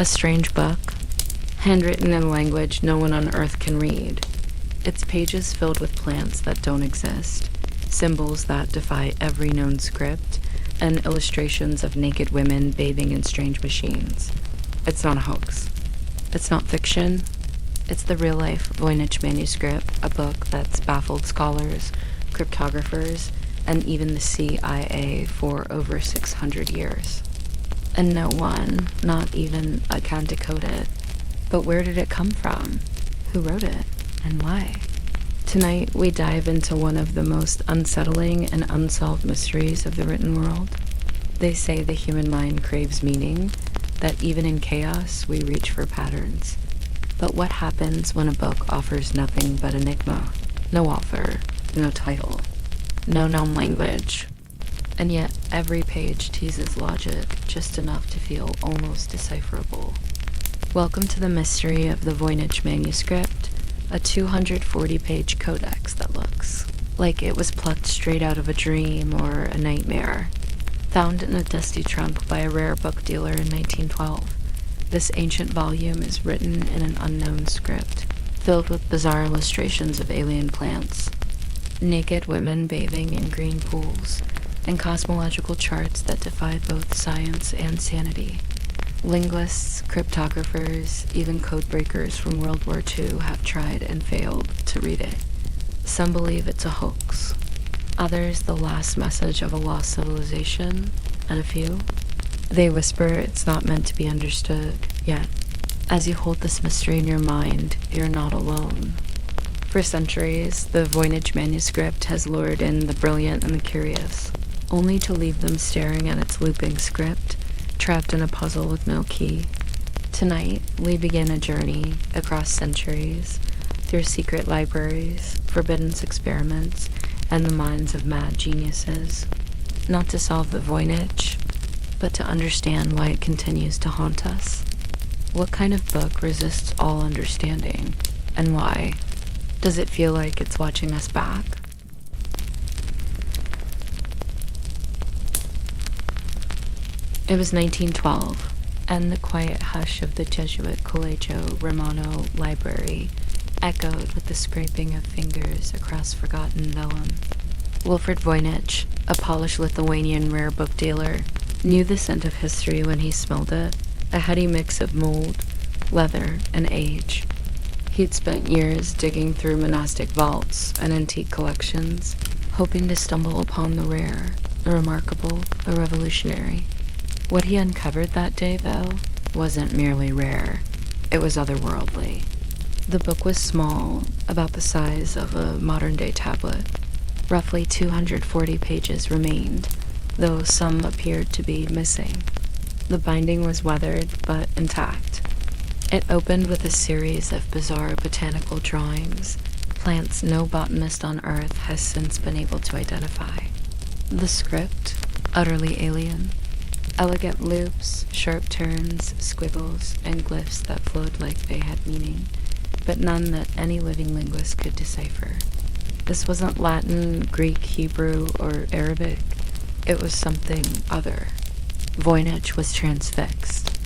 A strange book, handwritten in language no one on Earth can read. Its pages filled with plants that don't exist, symbols that defy every known script, and illustrations of naked women bathing in strange machines. It's not a hoax. It's not fiction. It's the real-life Voynich Manuscript, a book that's baffled scholars, cryptographers, and even the CIA for over 600 years. And no one, not even I, can decode it. But where did it come from? Who wrote it? And why? Tonight, we dive into one of the most unsettling and unsolved mysteries of the written world. They say the human mind craves meaning, that even in chaos, we reach for patterns. But what happens when a book offers nothing but enigma? No author, no title, no known language. And yet, every page teases logic just enough to feel almost decipherable. Welcome to the mystery of the Voynich Manuscript, a 240-page codex that looks like it was plucked straight out of a dream or a nightmare. Found in a dusty trunk by a rare book dealer in 1912, this ancient volume is written in an unknown script, filled with bizarre illustrations of alien plants, naked women bathing in green pools, and cosmological charts that defy both science and sanity. Linguists, cryptographers, even codebreakers from World War II have tried and failed to read it. Some believe it's a hoax. Others, the last message of a lost civilization. And a few, they whisper it's not meant to be understood. Yet, as you hold this mystery in your mind, you're not alone. For centuries, the Voynich Manuscript has lured in the brilliant and the curious, only to leave them staring at its looping script, trapped in a puzzle with no key. Tonight, we begin a journey across centuries, through secret libraries, forbidden experiments, and the minds of mad geniuses. Not to solve the Voynich, but to understand why it continues to haunt us. What kind of book resists all understanding, and why? Does it feel like it's watching us back? It was 1912, and the quiet hush of the Jesuit Collegio Romano library echoed with the scraping of fingers across forgotten vellum. Wilfred Voynich, a Polish Lithuanian rare book dealer, knew the scent of history when he smelled it, a heady mix of mold, leather, and age. He'd spent years digging through monastic vaults and antique collections, hoping to stumble upon the rare, the remarkable, the revolutionary. What he uncovered that day, though, wasn't merely rare. It was otherworldly. The book was small, about the size of a modern-day tablet. Roughly 240 pages remained, though some appeared to be missing. The binding was weathered, but intact. It opened with a series of bizarre botanical drawings, plants no botanist on Earth has since been able to identify. The script, utterly alien. Elegant loops, sharp turns, squiggles, and glyphs that flowed like they had meaning, but none that any living linguist could decipher. This wasn't Latin, Greek, Hebrew, or Arabic. It was something other. Voynich was transfixed.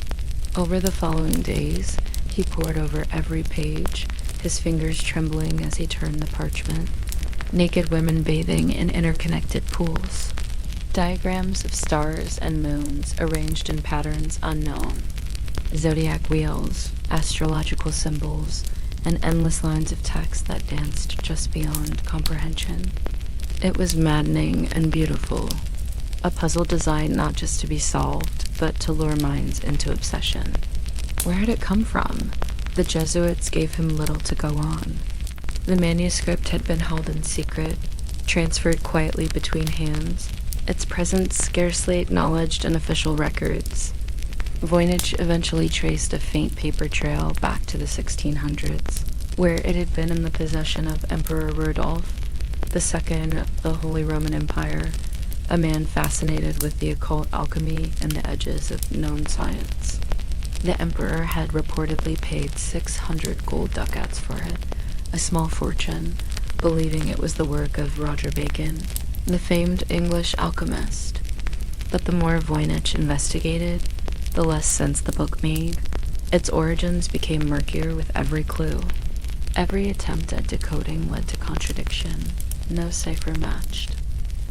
Over the following days, he pored over every page, his fingers trembling as he turned the parchment. Naked women bathing in interconnected pools. Diagrams of stars and moons arranged in patterns unknown. Zodiac wheels, astrological symbols, and endless lines of text that danced just beyond comprehension. It was maddening and beautiful. A puzzle designed not just to be solved, but to lure minds into obsession. Where had it come from? The Jesuits gave him little to go on. The manuscript had been held in secret, transferred quietly between hands, its presence scarcely acknowledged in official records. Voynich eventually traced a faint paper trail back to the 1600s, where it had been in the possession of Emperor Rudolph II of the Holy Roman Empire, a man fascinated with the occult, alchemy, and the edges of known science. The emperor had reportedly paid 600 gold ducats for it, a small fortune, believing it was the work of Roger Bacon, the famed English alchemist. But the more Voynich investigated, the less sense the book made. Its origins became murkier with every clue. Every attempt at decoding led to contradiction. No cipher matched.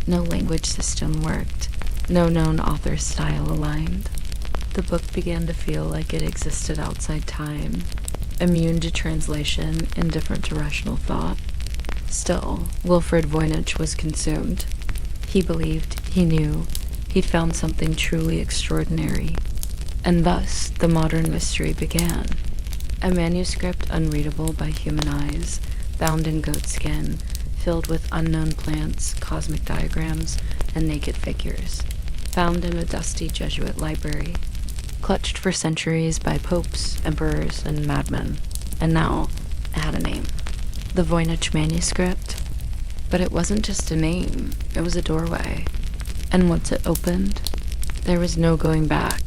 No language system worked. No known author's style aligned. The book began to feel like it existed outside time, immune to translation, indifferent to rational thought. Still, Wilfred Voynich was consumed. He believed, he knew, he'd found something truly extraordinary. And thus, the modern mystery began. A manuscript unreadable by human eyes, bound in goatskin, filled with unknown plants, cosmic diagrams, and naked figures, found in a dusty Jesuit library, clutched for centuries by popes, emperors, and madmen. And now, it had a name. The Voynich Manuscript. But it wasn't just a name, it was a doorway. And once it opened, there was no going back.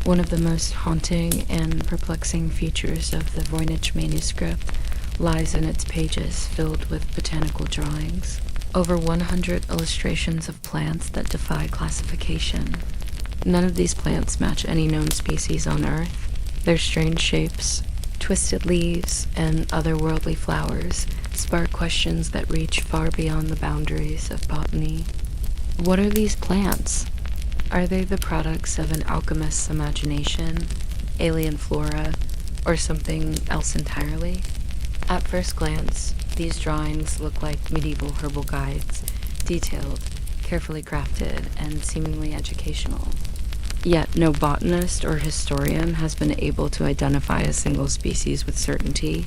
One of the most haunting and perplexing features of the Voynich Manuscript lies in its pages filled with botanical drawings. Over 100 illustrations of plants that defy classification. None of these plants match any known species on Earth. Their strange shapes, twisted leaves, and otherworldly flowers spark questions that reach far beyond the boundaries of botany. What are these plants? Are they the products of an alchemist's imagination, alien flora, or something else entirely? At first glance, these drawings look like medieval herbal guides, detailed, carefully crafted, and seemingly educational. Yet no botanist or historian has been able to identify a single species with certainty.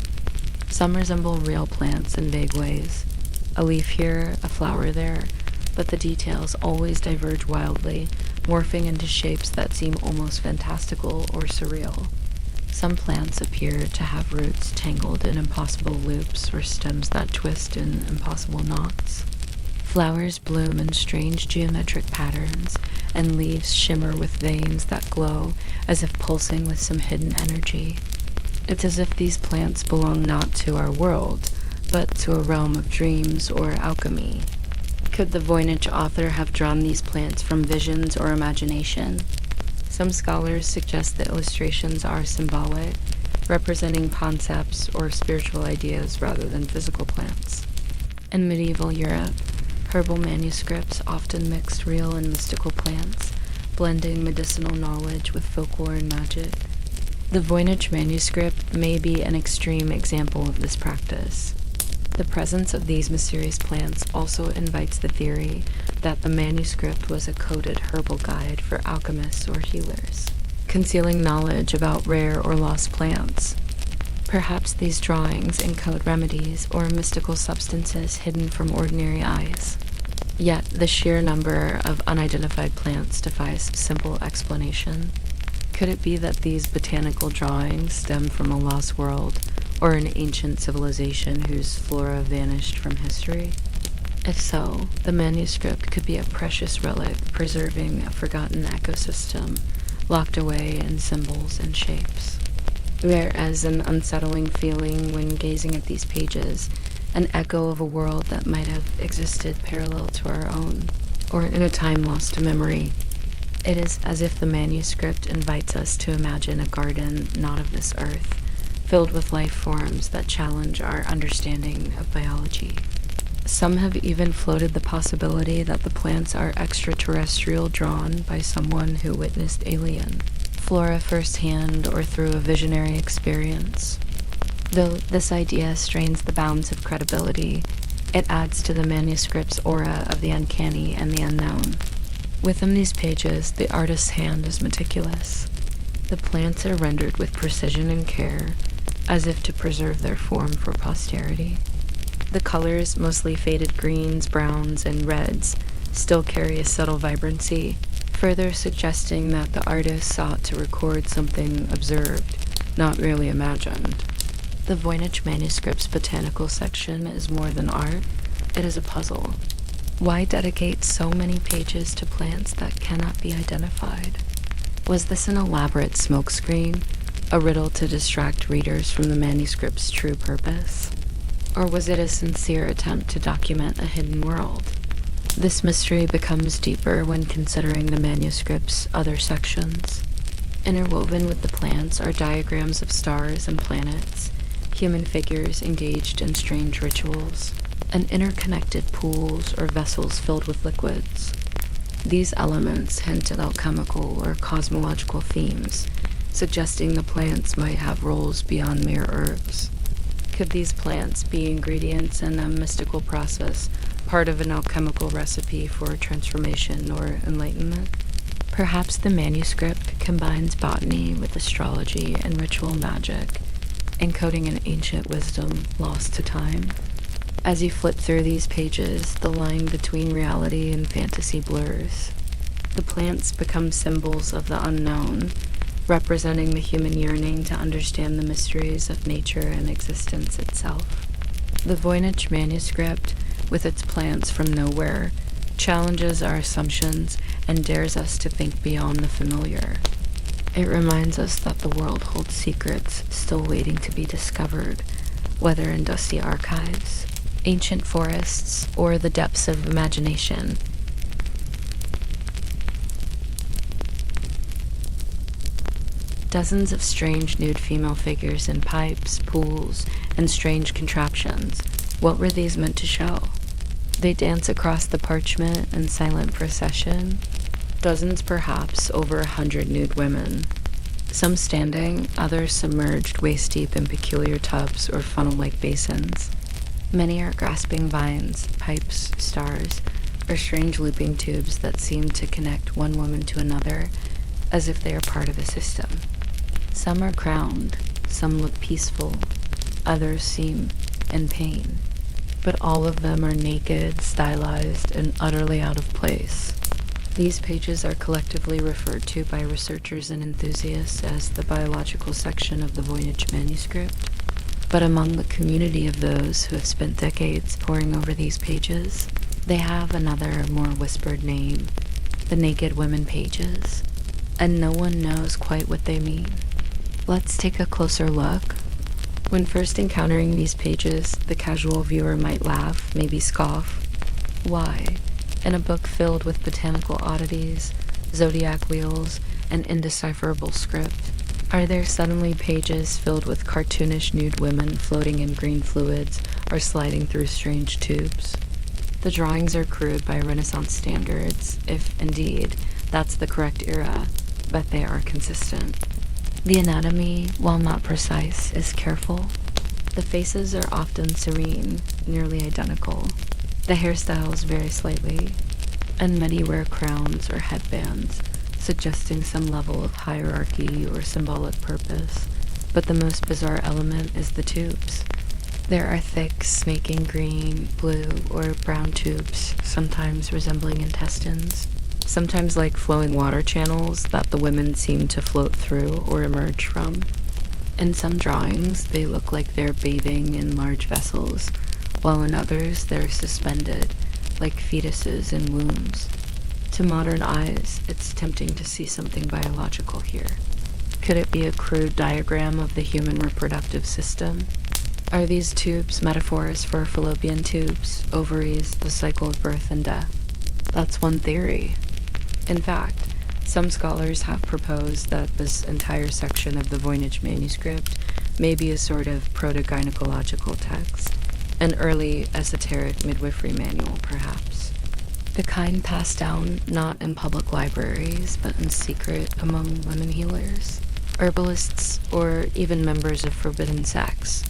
Some resemble real plants in vague ways, a leaf here, a flower there, but the details always diverge wildly, morphing into shapes that seem almost fantastical or surreal. Some plants appear to have roots tangled in impossible loops or stems that twist in impossible knots. Flowers bloom in strange geometric patterns, and leaves shimmer with veins that glow as if pulsing with some hidden energy. It's as if these plants belong not to our world, but to a realm of dreams or alchemy. Could the Voynich author have drawn these plants from visions or imagination? Some scholars suggest the illustrations are symbolic, representing concepts or spiritual ideas rather than physical plants. In medieval Europe, herbal manuscripts often mixed real and mystical plants, blending medicinal knowledge with folklore and magic. The Voynich manuscript may be an extreme example of this practice. The presence of these mysterious plants also invites the theory that the manuscript was a coded herbal guide for alchemists or healers, concealing knowledge about rare or lost plants. Perhaps these drawings encode remedies or mystical substances hidden from ordinary eyes. Yet the sheer number of unidentified plants defies simple explanation. Could it be that these botanical drawings stem from a lost world, or an ancient civilization whose flora vanished from history? If so, the manuscript could be a precious relic preserving a forgotten ecosystem, locked away in symbols and shapes. There is an unsettling feeling when gazing at these pages, an echo of a world that might have existed parallel to our own, or in a time lost to memory. It is as if the manuscript invites us to imagine a garden not of this earth, filled with life forms that challenge our understanding of biology. Some have even floated the possibility that the plants are extraterrestrial, drawn by someone who witnessed alien flora firsthand or through a visionary experience. Though this idea strains the bounds of credibility, it adds to the manuscript's aura of the uncanny and the unknown. Within these pages, the artist's hand is meticulous. The plants are rendered with precision and care, as if to preserve their form for posterity. The colors, mostly faded greens, browns, and reds, still carry a subtle vibrancy, further suggesting that the artist sought to record something observed, not merely imagined. The Voynich Manuscript's botanical section is more than art, it is a puzzle. Why dedicate so many pages to plants that cannot be identified? Was this an elaborate smokescreen, a riddle to distract readers from the manuscript's true purpose? Or was it a sincere attempt to document a hidden world? This mystery becomes deeper when considering the manuscript's other sections. Interwoven with the plants are diagrams of stars and planets, human figures engaged in strange rituals, and interconnected pools or vessels filled with liquids. These elements hint at alchemical or cosmological themes, suggesting the plants might have roles beyond mere herbs. Could these plants be ingredients in a mystical process, part of an alchemical recipe for transformation or enlightenment? Perhaps the manuscript combines botany with astrology and ritual magic, encoding an ancient wisdom lost to time. As you flip through these pages, the line between reality and fantasy blurs. The plants become symbols of the unknown, representing the human yearning to understand the mysteries of nature and existence itself. The Voynich Manuscript, with its plants from nowhere, challenges our assumptions and dares us to think beyond the familiar. It reminds us that the world holds secrets still waiting to be discovered, whether in dusty archives, ancient forests, or the depths of imagination. Dozens of strange nude female figures in pipes, pools, and strange contraptions. What were these meant to show? They dance across the parchment in silent procession. Dozens, perhaps, over 100 nude women. Some standing, others submerged waist-deep in peculiar tubs or funnel-like basins. Many are grasping vines, pipes, stars, or strange looping tubes that seem to connect one woman to another, as if they are part of a system. Some are crowned, some look peaceful, others seem in pain. But all of them are naked, stylized, and utterly out of place. These pages are collectively referred to by researchers and enthusiasts as the biological section of the Voynich Manuscript. But among the community of those who have spent decades poring over these pages, they have another, more whispered name, the Naked Women pages, and no one knows quite what they mean. Let's take a closer look. When first encountering these pages, the casual viewer might laugh, maybe scoff. Why? In a book filled with botanical oddities, zodiac wheels, and indecipherable script, are there suddenly pages filled with cartoonish nude women floating in green fluids or sliding through strange tubes? The drawings are crude by Renaissance standards, if indeed that's the correct era, but they are consistent. The anatomy, while not precise, is careful. The faces are often serene, nearly identical. The hairstyles vary slightly, and many wear crowns or headbands, suggesting some level of hierarchy or symbolic purpose. But the most bizarre element is the tubes. There are thick, snaking green, blue, or brown tubes, sometimes resembling intestines, sometimes like flowing water channels that the women seem to float through or emerge from. In some drawings, they look like they're bathing in large vessels, while in others they're suspended, like fetuses in wombs. To modern eyes, it's tempting to see something biological here. Could it be a crude diagram of the human reproductive system? Are these tubes metaphors for fallopian tubes, ovaries, the cycle of birth and death? That's one theory. In fact, some scholars have proposed that this entire section of the Voynich Manuscript may be a sort of proto-gynecological text, an early esoteric midwifery manual, perhaps. The kind passed down not in public libraries, but in secret among women healers, herbalists, or even members of forbidden sects.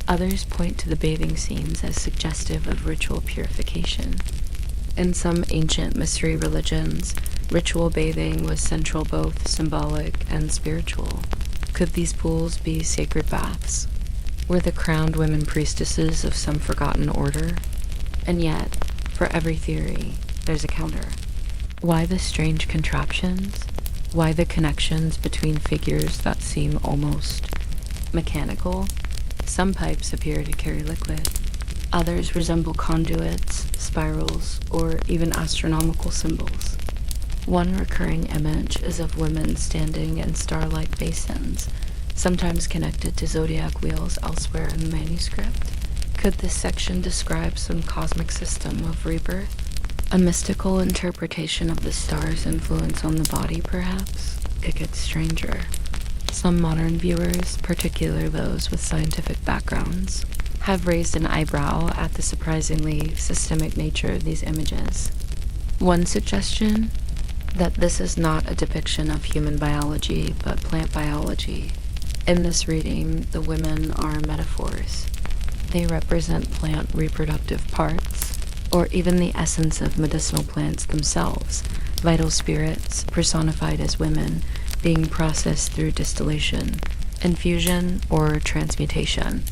Others point to the bathing scenes as suggestive of ritual purification. In some ancient mystery religions, ritual bathing was central, both symbolic and spiritual. Could these pools be sacred baths? Were the crowned women priestesses of some forgotten order? And yet, for every theory, there's a counter. Why the strange contraptions? Why the connections between figures that seem almost mechanical? Some pipes appear to carry liquid. Others resemble conduits, spirals, or even astronomical symbols. One recurring image is of women standing in star-like basins, sometimes connected to zodiac wheels elsewhere in the manuscript. Could this section describe some cosmic system of rebirth? A mystical interpretation of the star's influence on the body, perhaps? It gets stranger. Some modern viewers, particularly those with scientific backgrounds, have raised an eyebrow at the surprisingly systemic nature of these images. One suggestion: that this is not a depiction of human biology, but plant biology. In this reading, the women are metaphors. They represent plant reproductive parts, or even the essence of medicinal plants themselves, vital spirits personified as women being processed through distillation, infusion, or transmutation.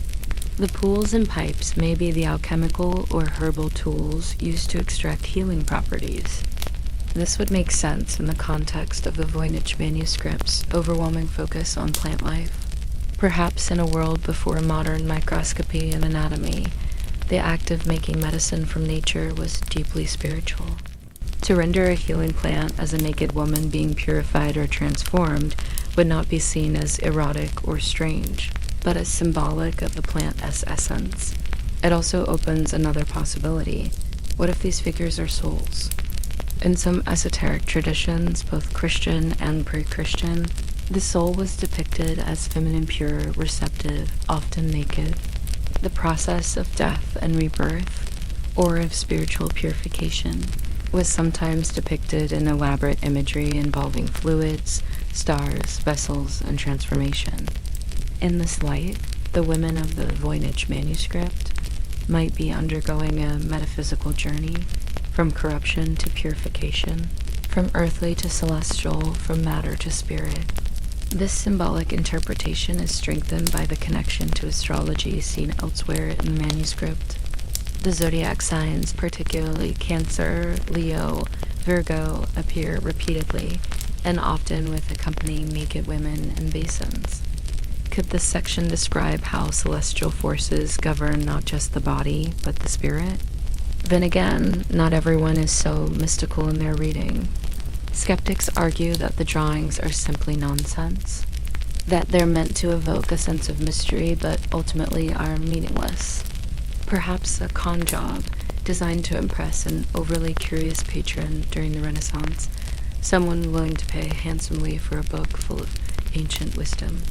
The pools and pipes may be the alchemical or herbal tools used to extract healing properties. This would make sense in the context of the Voynich Manuscript's overwhelming focus on plant life. Perhaps in a world before modern microscopy and anatomy, the act of making medicine from nature was deeply spiritual. To render a healing plant as a naked woman being purified or transformed would not be seen as erotic or strange, but as symbolic of the plant's essence. It also opens another possibility. What if these figures are souls? In some esoteric traditions, both Christian and pre-Christian, the soul was depicted as feminine, pure, receptive, often naked. The process of death and rebirth, or of spiritual purification, was sometimes depicted in elaborate imagery involving fluids, stars, vessels, and transformation. In this light, the women of the Voynich Manuscript might be undergoing a metaphysical journey, from corruption to purification, from earthly to celestial, from matter to spirit. This symbolic interpretation is strengthened by the connection to astrology seen elsewhere in the manuscript. The zodiac signs, particularly Cancer, Leo, Virgo, appear repeatedly, and often with accompanying naked women and basins. Could this section describe how celestial forces govern not just the body, but the spirit? Then again, not everyone is so mystical in their reading. Skeptics argue that the drawings are simply nonsense, that they're meant to evoke a sense of mystery but ultimately are meaningless. Perhaps a con job designed to impress an overly curious patron during the Renaissance, someone willing to pay handsomely for a book full of ancient wisdom.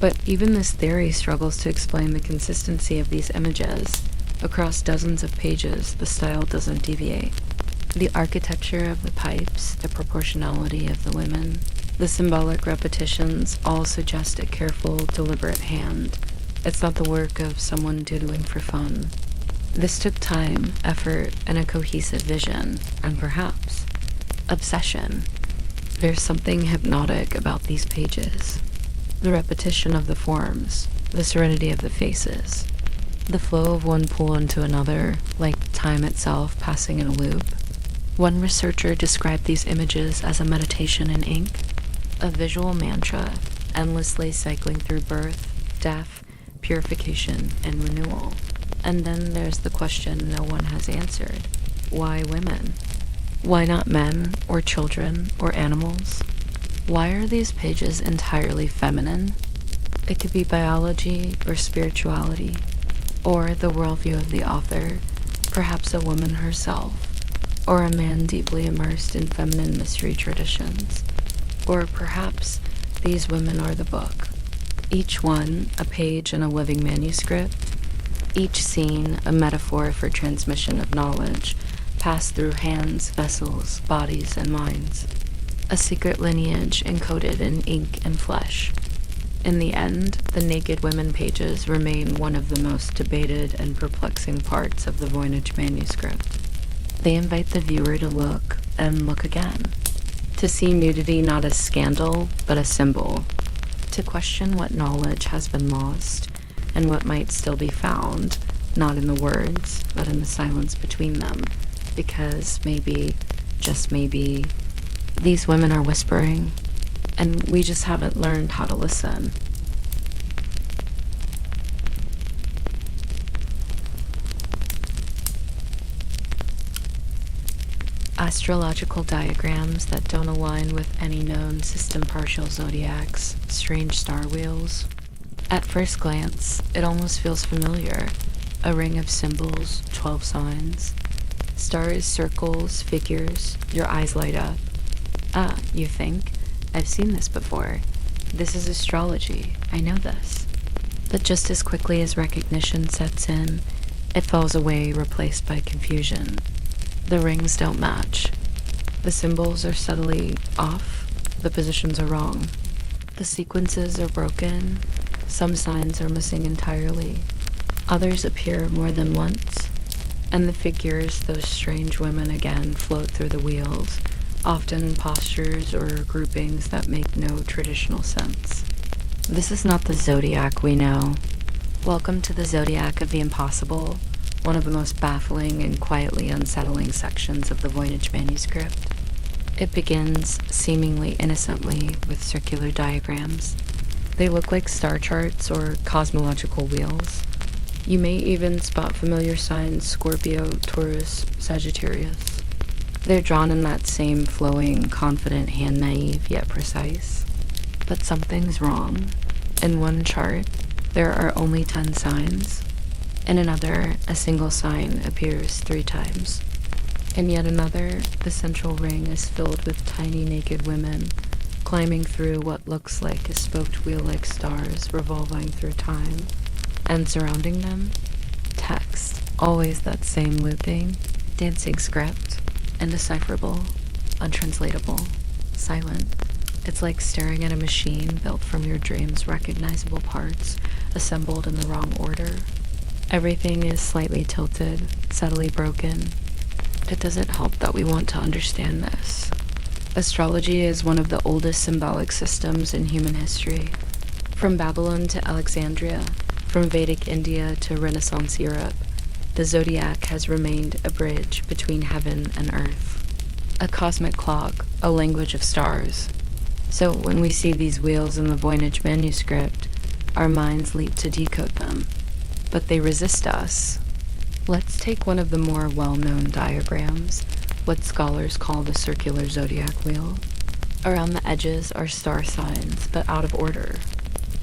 But even this theory struggles to explain the consistency of these images. Across dozens of pages, the style doesn't deviate. The architecture of the pipes, the proportionality of the women, the symbolic repetitions all suggest a careful, deliberate hand. It's not the work of someone doodling for fun. This took time, effort, and a cohesive vision, and perhaps obsession. There's something hypnotic about these pages. The repetition of the forms, the serenity of the faces, the flow of one pool into another, like time itself passing in a loop. One researcher described these images as a meditation in ink, a visual mantra, endlessly cycling through birth, death, purification, and renewal. And then there's the question no one has answered. Why women? Why not men, or children, or animals? Why are these pages entirely feminine? It could be biology or spirituality, or the worldview of the author, perhaps a woman herself, or a man deeply immersed in feminine mystery traditions. Or perhaps these women are the book. Each one a page in a living manuscript, each scene a metaphor for transmission of knowledge, passed through hands, vessels, bodies, and minds. A secret lineage encoded in ink and flesh. In the end, the naked women pages remain one of the most debated and perplexing parts of the Voynich Manuscript. They invite the viewer to look and look again, to see nudity not as scandal, but a symbol, to question what knowledge has been lost and what might still be found, not in the words, but in the silence between them, because maybe, just maybe, these women are whispering, and we just haven't learned how to listen. Astrological diagrams that don't align with any known system partial zodiacs, strange star wheels. At first glance, it almost feels familiar. A ring of symbols, 12 signs. Stars, circles, figures, your eyes light up. Ah, you think? I've seen this before. This is astrology. I know this. But just as quickly as recognition sets in, it falls away, replaced by confusion. The rings don't match. The symbols are subtly off. The positions are wrong. The sequences are broken. Some signs are missing entirely. Others appear more than once. And the figures, those strange women again, float through the wheels, often in postures or groupings that make no traditional sense. This is not the zodiac we know. Welcome to the zodiac of the impossible, one of the most baffling and quietly unsettling sections of the Voynich Manuscript. It begins, seemingly innocently, with circular diagrams. They look like star charts or cosmological wheels. You may even spot familiar signs: Scorpio, Taurus, Sagittarius. They're drawn in that same flowing, confident hand, naive yet precise. But something's wrong. In one chart, there are only 10 signs. In another, a single sign appears 3 times. In yet another, the central ring is filled with tiny naked women, climbing through what looks like a spoked wheel like stars revolving through time. And surrounding them, text, always that same looping, dancing script, indecipherable, untranslatable, silent. It's like staring at a machine built from your dreams' recognizable parts, assembled in the wrong order. Everything is slightly tilted, subtly broken. It doesn't help that we want to understand this. Astrology is one of the oldest symbolic systems in human history. From Babylon to Alexandria, from Vedic India to Renaissance Europe, the zodiac has remained a bridge between heaven and earth. A cosmic clock, a language of stars. So when we see these wheels in the Voynich Manuscript, our minds leap to decode them. But they resist us. Let's take one of the more well-known diagrams, what scholars call the circular zodiac wheel. Around the edges are star signs, but out of order.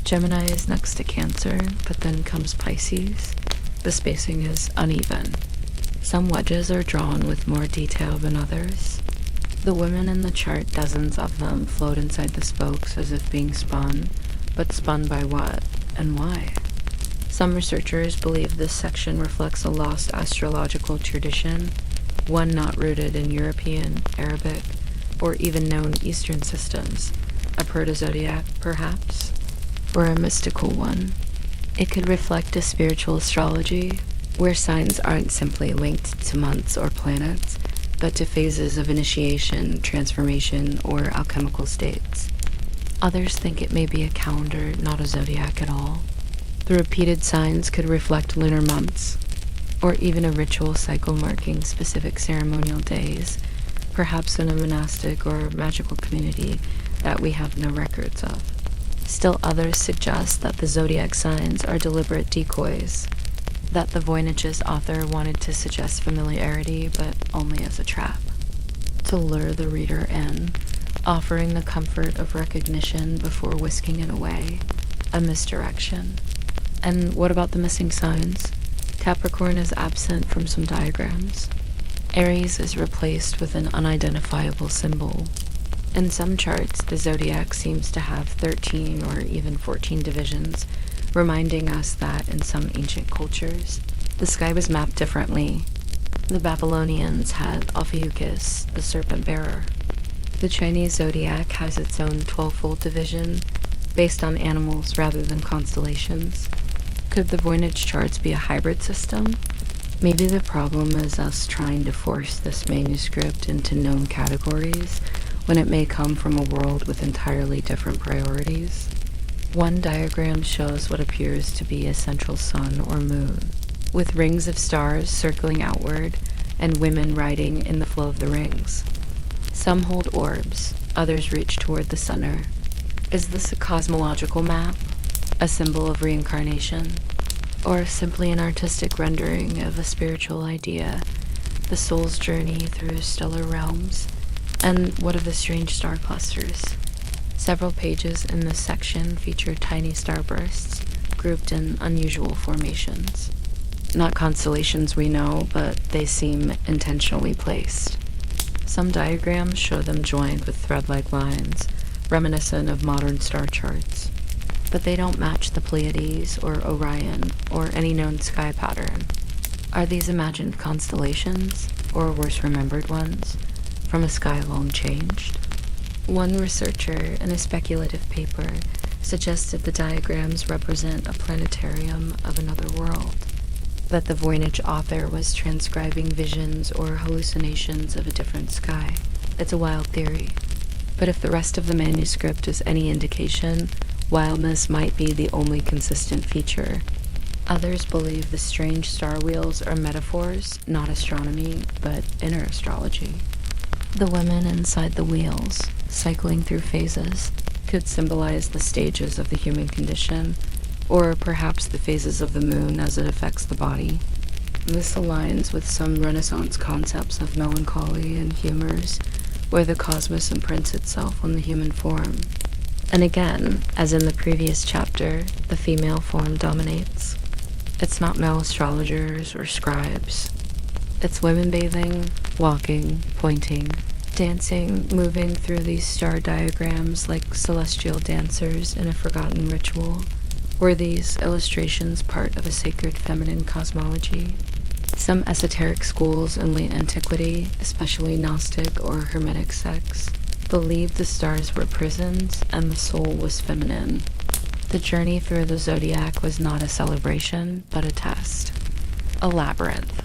Gemini is next to Cancer, but then comes Pisces. The spacing is uneven. Some wedges are drawn with more detail than others. The women in the chart, dozens of them, float inside the spokes as if being spun, but spun by what and why? Some researchers believe this section reflects a lost astrological tradition, one not rooted in European, Arabic, or even known Eastern systems, a proto-zodiac, perhaps, or a mystical one. It could reflect a spiritual astrology, where signs aren't simply linked to months or planets, but to phases of initiation, transformation, or alchemical states. Others think it may be a calendar, not a zodiac at all. The repeated signs could reflect lunar months, or even a ritual cycle marking specific ceremonial days, perhaps in a monastic or magical community that we have no records of. Still others suggest that the zodiac signs are deliberate decoys, that the Voynich's author wanted to suggest familiarity, but only as a trap, to lure the reader in, offering the comfort of recognition before whisking it away, a misdirection. And what about the missing signs? Capricorn is absent from some diagrams. Aries is replaced with an unidentifiable symbol. In some charts, the zodiac seems to have 13 or even 14 divisions, reminding us that in some ancient cultures, the sky was mapped differently. The Babylonians had Ophiuchus, the serpent bearer. The Chinese zodiac has its own 12-fold division, based on animals rather than constellations. Could the Voynich charts be a hybrid system? Maybe the problem is us trying to force this manuscript into known categories when it may come from a world with entirely different priorities. One diagram shows what appears to be a central sun or moon, with rings of stars circling outward and women riding in the flow of the rings. Some hold orbs, others reach toward the center. Is this a cosmological map? A symbol of reincarnation? Or simply an artistic rendering of a spiritual idea, the soul's journey through stellar realms? And what of the strange star clusters? Several pages in this section feature tiny starbursts, grouped in unusual formations. Not constellations we know, but they seem intentionally placed. Some diagrams show them joined with thread-like lines, reminiscent of modern star charts. But they don't match the Pleiades or Orion or any known sky pattern. Are these imagined constellations, or worse remembered ones, from a sky long changed? One researcher in a speculative paper suggested the diagrams represent a planetarium of another world, that the Voynich author was transcribing visions or hallucinations of a different sky. It's a wild theory, but if the rest of the manuscript is any indication, wildness might be the only consistent feature. Others believe the strange star wheels are metaphors, not astronomy, but inner astrology. The women inside the wheels, cycling through phases, could symbolize the stages of the human condition, or perhaps the phases of the moon as it affects the body. This aligns with some Renaissance concepts of melancholy and humors, where the cosmos imprints itself on the human form. And again, as in the previous chapter, the female form dominates. It's not male astrologers or scribes. It's women bathing, walking, pointing, dancing, moving through these star diagrams like celestial dancers in a forgotten ritual. Were these illustrations part of a sacred feminine cosmology? Some esoteric schools in late antiquity, especially Gnostic or Hermetic sects, believed the stars were prisons and the soul was feminine. The journey through the zodiac was not a celebration, but a test. A labyrinth.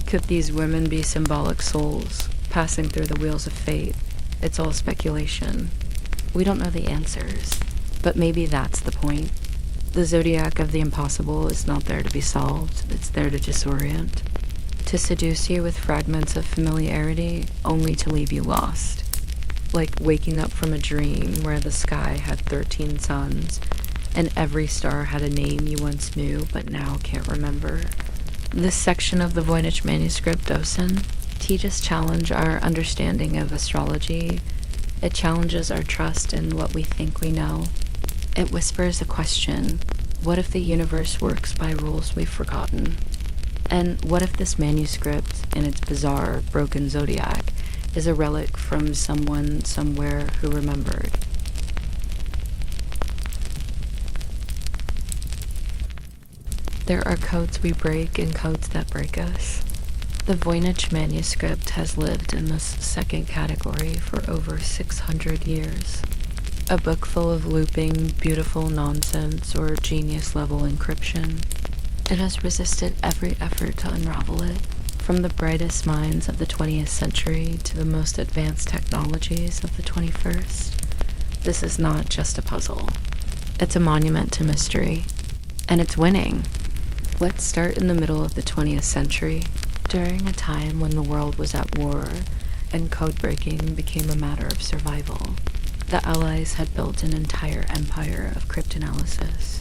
Could these women be symbolic souls, passing through the wheels of fate? It's all speculation. We don't know the answers, but maybe that's the point. The zodiac of the impossible is not there to be solved, it's there to disorient. To seduce you with fragments of familiarity, only to leave you lost. Like waking up from a dream where the sky had 13 suns, and every star had a name you once knew but now can't remember. This section of the Voynich Manuscript, Osen, teaches challenge our understanding of astrology. It challenges our trust in what we think we know. It whispers a question: what if the universe works by rules we've forgotten? And what if this manuscript, in its bizarre, broken zodiac, is a relic from someone somewhere who remembered? There are codes we break and codes that break us. The Voynich Manuscript has lived in this second category for over 600 years. A book full of looping, beautiful nonsense or genius-level encryption. It has resisted every effort to unravel it, from the brightest minds of the 20th century to the most advanced technologies of the 21st. This is not just a puzzle. It's a monument to mystery. And it's winning. Let's start in the middle of the 20th century, during a time when the world was at war and code-breaking became a matter of survival. The Allies had built an entire empire of cryptanalysis.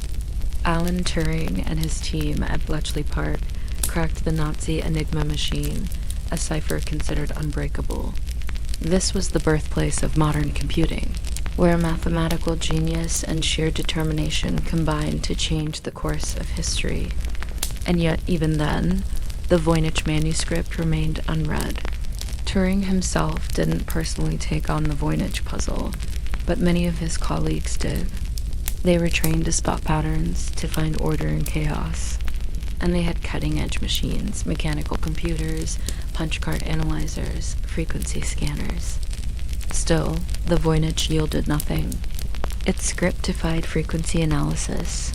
Alan Turing and his team at Bletchley Park cracked the Nazi Enigma machine, a cipher considered unbreakable. This was the birthplace of modern computing, where mathematical genius and sheer determination combined to change the course of history. And yet, even then, the Voynich Manuscript remained unread. Turing himself didn't personally take on the Voynich puzzle, but many of his colleagues did. They were trained to spot patterns, to find order in chaos. And they had cutting-edge machines, mechanical computers, punch card analyzers, frequency scanners. Still, the Voynich yielded nothing. It scriptified frequency analysis.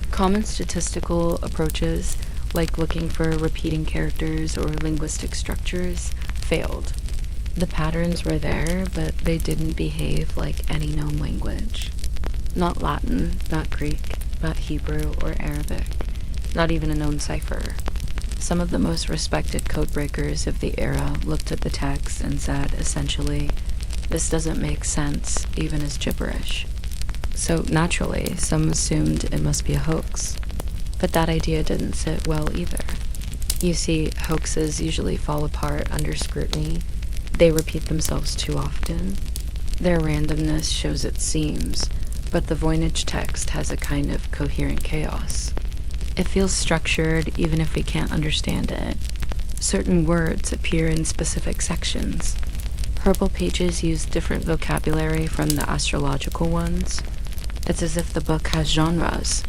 Common statistical approaches, like looking for repeating characters or linguistic structures, failed. The patterns were there, but they didn't behave like any known language. Not Latin, not Greek, not Hebrew or Arabic, not even a known cipher. Some of the most respected codebreakers of the era looked at the text and said, essentially, this doesn't make sense, even as gibberish. So naturally, some assumed it must be a hoax. But that idea didn't sit well either. You see, hoaxes usually fall apart under scrutiny. They repeat themselves too often. Their randomness shows its seams, but the Voynich text has a kind of coherent chaos. It feels structured even if we can't understand it. Certain words appear in specific sections. Purple pages use different vocabulary from the astrological ones. It's as if the book has genres.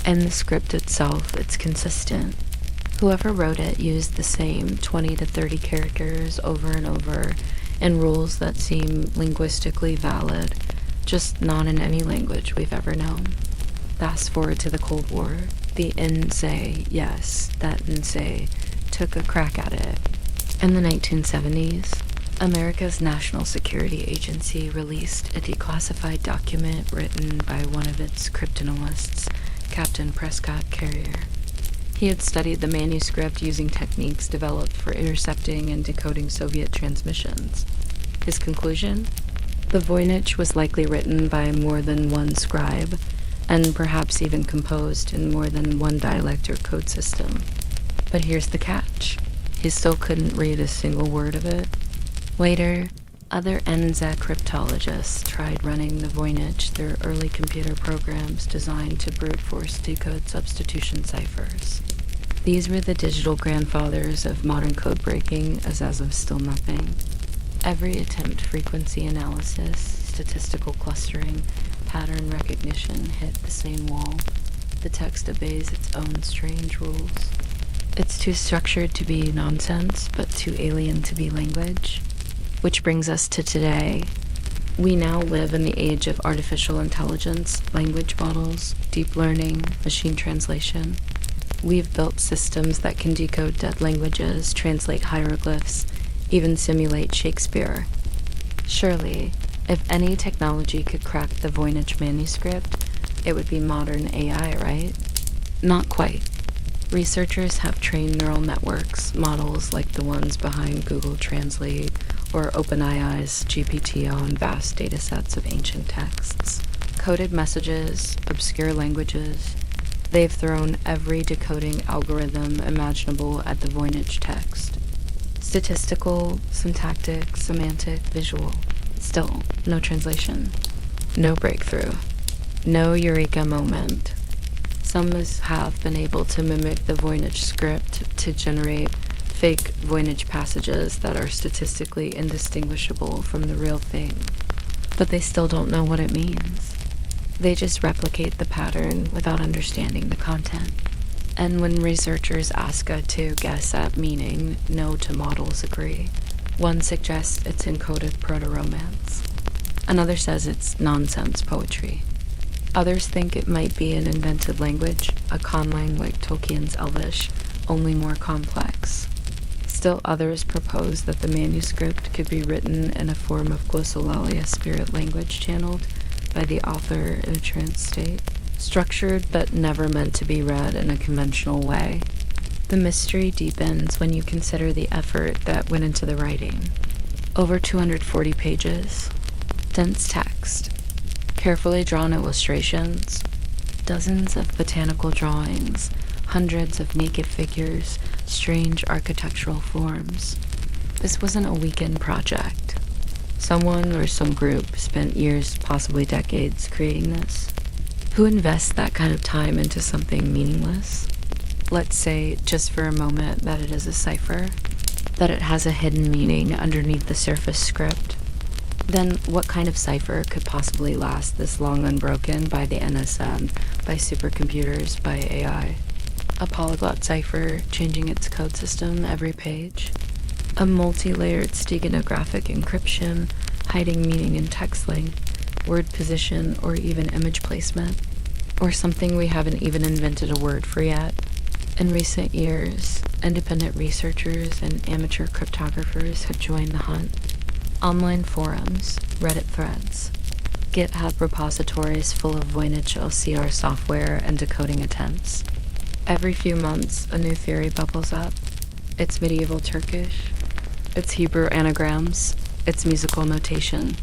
And the script itself, it's consistent. Whoever wrote it used the same 20 to 30 characters over and over in rules that seem linguistically valid, just not in any language we've ever known. Fast forward to the Cold War. The NSA, yes, that NSA, took a crack at it. In the 1970s, America's National Security Agency released a declassified document written by one of its cryptanalysts, Captain Prescott Carrier. He had studied the manuscript using techniques developed for intercepting and decoding Soviet transmissions. His conclusion? The Voynich was likely written by more than one scribe, and perhaps even composed in more than one dialect or code system. But here's the catch. He still couldn't read a single word of it. Later, other NSA cryptologists tried running the Voynich through early computer programs designed to brute force decode substitution ciphers. These were the digital grandfathers of modern code breaking, as of still nothing. Every attempt frequency analysis, statistical clustering, pattern recognition hit the same wall. The text obeys its own strange rules. It's too structured to be nonsense, but too alien to be language. Which brings us to today. We now live in the age of artificial intelligence, language models, deep learning, machine translation. We've built systems that can decode dead languages, translate hieroglyphs, even simulate Shakespeare. Surely, if any technology could crack the Voynich Manuscript, it would be modern AI, right? Not quite. Researchers have trained neural networks, models like the ones behind Google Translate or OpenAI's GPT on vast datasets of ancient texts. Coded messages, obscure languages. They've thrown every decoding algorithm imaginable at the Voynich text. Statistical, syntactic, semantic, visual. Still, no translation. No breakthrough. No eureka moment. Some have been able to mimic the Voynich script to generate fake Voynich passages that are statistically indistinguishable from the real thing. But they still don't know what it means. They just replicate the pattern without understanding the content. And when researchers ask to guess at meaning, no two models agree. One suggests it's encoded proto-romance. Another says it's nonsense poetry. Others think it might be an invented language, a conlang like Tolkien's Elvish, only more complex. Still others propose that the manuscript could be written in a form of glossolalia spirit language channeled by the author in a trance state, structured but never meant to be read in a conventional way. The mystery deepens when you consider the effort that went into the writing. Over 240 pages, dense text, carefully drawn illustrations, dozens of botanical drawings, hundreds of naked figures, strange architectural forms. This wasn't a weekend project. Someone or some group spent years, possibly decades, creating this. Who invests that kind of time into something meaningless? Let's say, just for a moment, that it is a cipher, that it has a hidden meaning underneath the surface script. Then what kind of cipher could possibly last this long unbroken by the NSM, by supercomputers, by AI? A polyglot cipher changing its code system every page? A multi-layered steganographic encryption hiding meaning in text length, word position, or even image placement? Or something we haven't even invented a word for yet? In recent years, independent researchers and amateur cryptographers have joined the hunt. Online forums, Reddit threads, GitHub repositories full of Voynich OCR software and decoding attempts. Every few months, a new theory bubbles up. It's medieval Turkish, it's Hebrew anagrams, it's musical notation.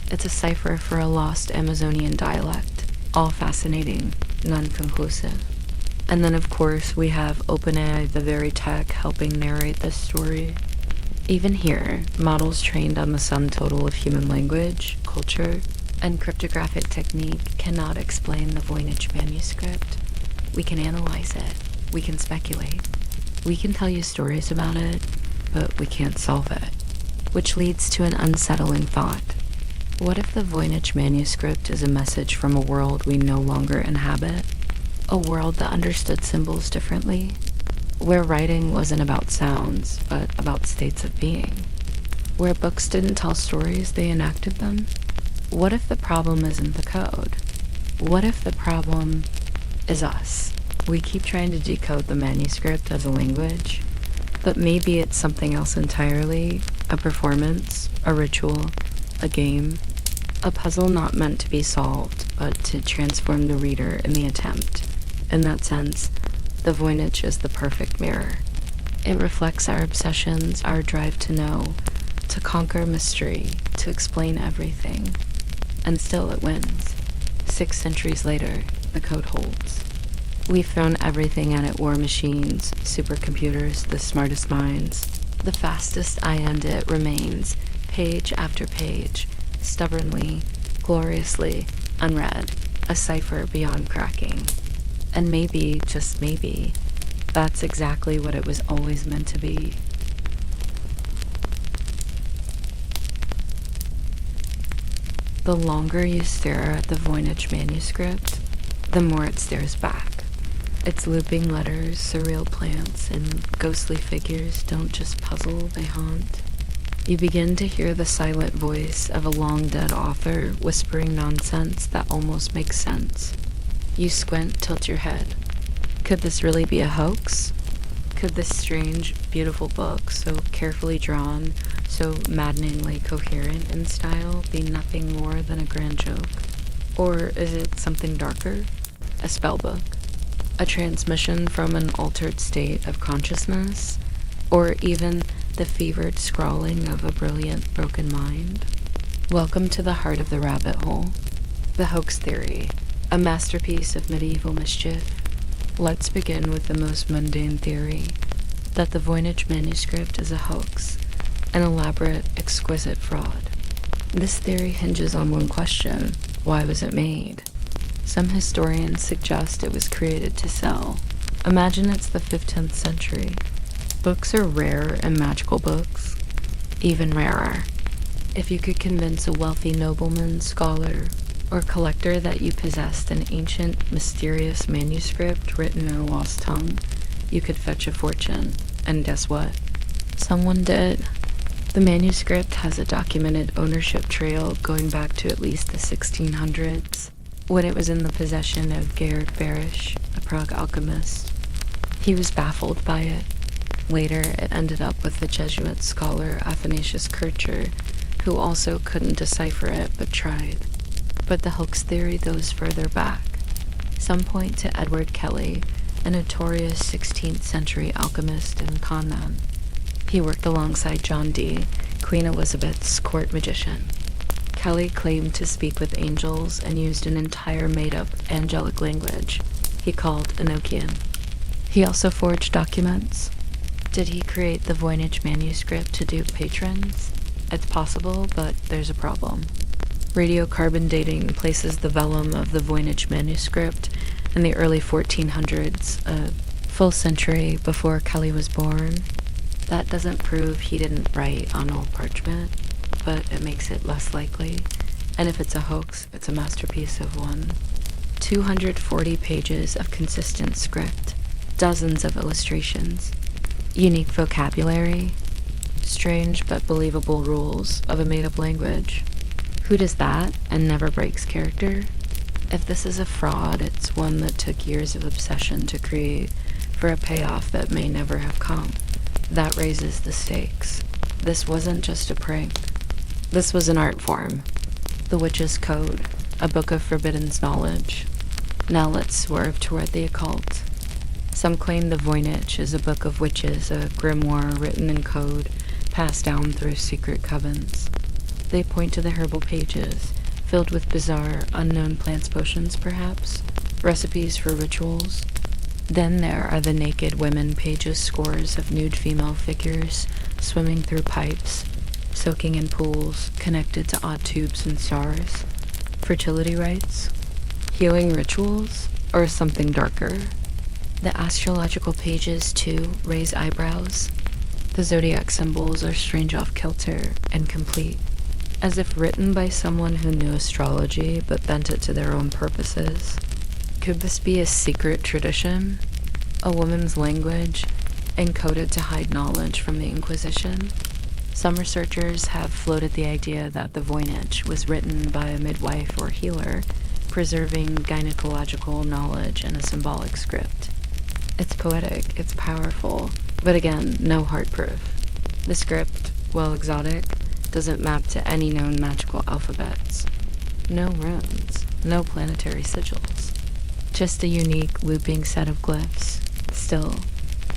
It's a cipher for a lost Amazonian dialect, all fascinating, none conclusive. And then, of course, we have OpenAI, the very tech helping narrate this story. Even here, models trained on the sum total of human language, culture, and cryptographic technique cannot explain the Voynich manuscript. We can analyze it. We can speculate. We can tell you stories about it, but we can't solve it. Which leads to an unsettling thought. What if the Voynich Manuscript is a message from a world we no longer inhabit? A world that understood symbols differently? Where writing wasn't about sounds, but about states of being? Where books didn't tell stories, they enacted them? What if the problem isn't the code? What if the problem is us? We keep trying to decode the manuscript as a language, but maybe it's something else entirely, a performance, a ritual, a game, a puzzle not meant to be solved, but to transform the reader in the attempt. In that sense, the Voynich is the perfect mirror. It reflects our obsessions, our drive to know, to conquer mystery, to explain everything. And still it wins. 6 centuries later, the code holds. We've thrown everything at it: war machines, supercomputers, the smartest minds. The fastest eye and it remains, page after page, stubbornly, gloriously, unread, a cipher beyond cracking. And maybe, just maybe, that's exactly what it was always meant to be. The longer you stare at the Voynich Manuscript, the more it stares back. Its looping letters, surreal plants, and ghostly figures don't just puzzle, they haunt. You begin to hear the silent voice of a long-dead author whispering nonsense that almost makes sense. You squint, tilt your head. Could this really be a hoax? Could this strange, beautiful book, so carefully drawn, so maddeningly coherent in style, be nothing more than a grand joke? Or is it something darker? A spellbook? A transmission from an altered state of consciousness? Or even the fevered scrawling of a brilliant, broken mind? Welcome to the heart of the rabbit hole. The hoax theory, a masterpiece of medieval mischief. Let's begin with the most mundane theory, that the Voynich Manuscript is a hoax, an elaborate, exquisite fraud. This theory hinges on one question: why was it made? Some historians suggest it was created to sell. Imagine it's the 15th century. Books are rare, and magical books even rarer. If you could convince a wealthy nobleman, scholar, or collector that you possessed an ancient, mysterious manuscript written in a lost tongue, you could fetch a fortune. And guess what? Someone did. The manuscript has a documented ownership trail going back to at least the 1600s, when it was in the possession of Georg Berisch, a Prague alchemist. He was baffled by it. Later, it ended up with the Jesuit scholar Athanasius Kircher, who also couldn't decipher it but tried. But the hoax theory goes further back. Some point to Edward Kelly, a notorious 16th century alchemist and conman. He worked alongside John Dee, Queen Elizabeth's court magician. Kelly claimed to speak with angels and used an entire made-up angelic language he called Enochian. He also forged documents. Did he create the Voynich Manuscript to dupe patrons? It's possible, but there's a problem. Radiocarbon dating places the vellum of the Voynich Manuscript in the early 1400s, a full century before Kelly was born. That doesn't prove he didn't write on old parchment, but it makes it less likely. And if it's a hoax, it's a masterpiece of one. 240 pages of consistent script, dozens of illustrations, unique vocabulary, strange but believable rules of a made-up language. Who does that and never breaks character? If this is a fraud, it's one that took years of obsession to create for a payoff that may never have come. That raises the stakes. This wasn't just a prank. This was an art form. The Witch's Code, a book of forbidden knowledge. Now let's swerve toward the occult. Some claim the Voynich is a book of witches, a grimoire written in code, passed down through secret covens. They point to the herbal pages, filled with bizarre, unknown plants, potions perhaps, recipes for rituals. Then there are the naked women pages, scores of nude female figures swimming through pipes, soaking in pools, connected to odd tubes and stars. Fertility rites? Healing rituals? Or something darker? The astrological pages, too, raise eyebrows. The zodiac symbols are strange off kilter and complete, as if written by someone who knew astrology but bent it to their own purposes. Could this be a secret tradition? A woman's language, encoded to hide knowledge from the Inquisition? Some researchers have floated the idea that the Voynich was written by a midwife or healer, preserving gynecological knowledge in a symbolic script. It's poetic, it's powerful, but again, no hard proof. The script, while exotic, doesn't map to any known magical alphabets. No runes, no planetary sigils. Just a unique, looping set of glyphs. Still,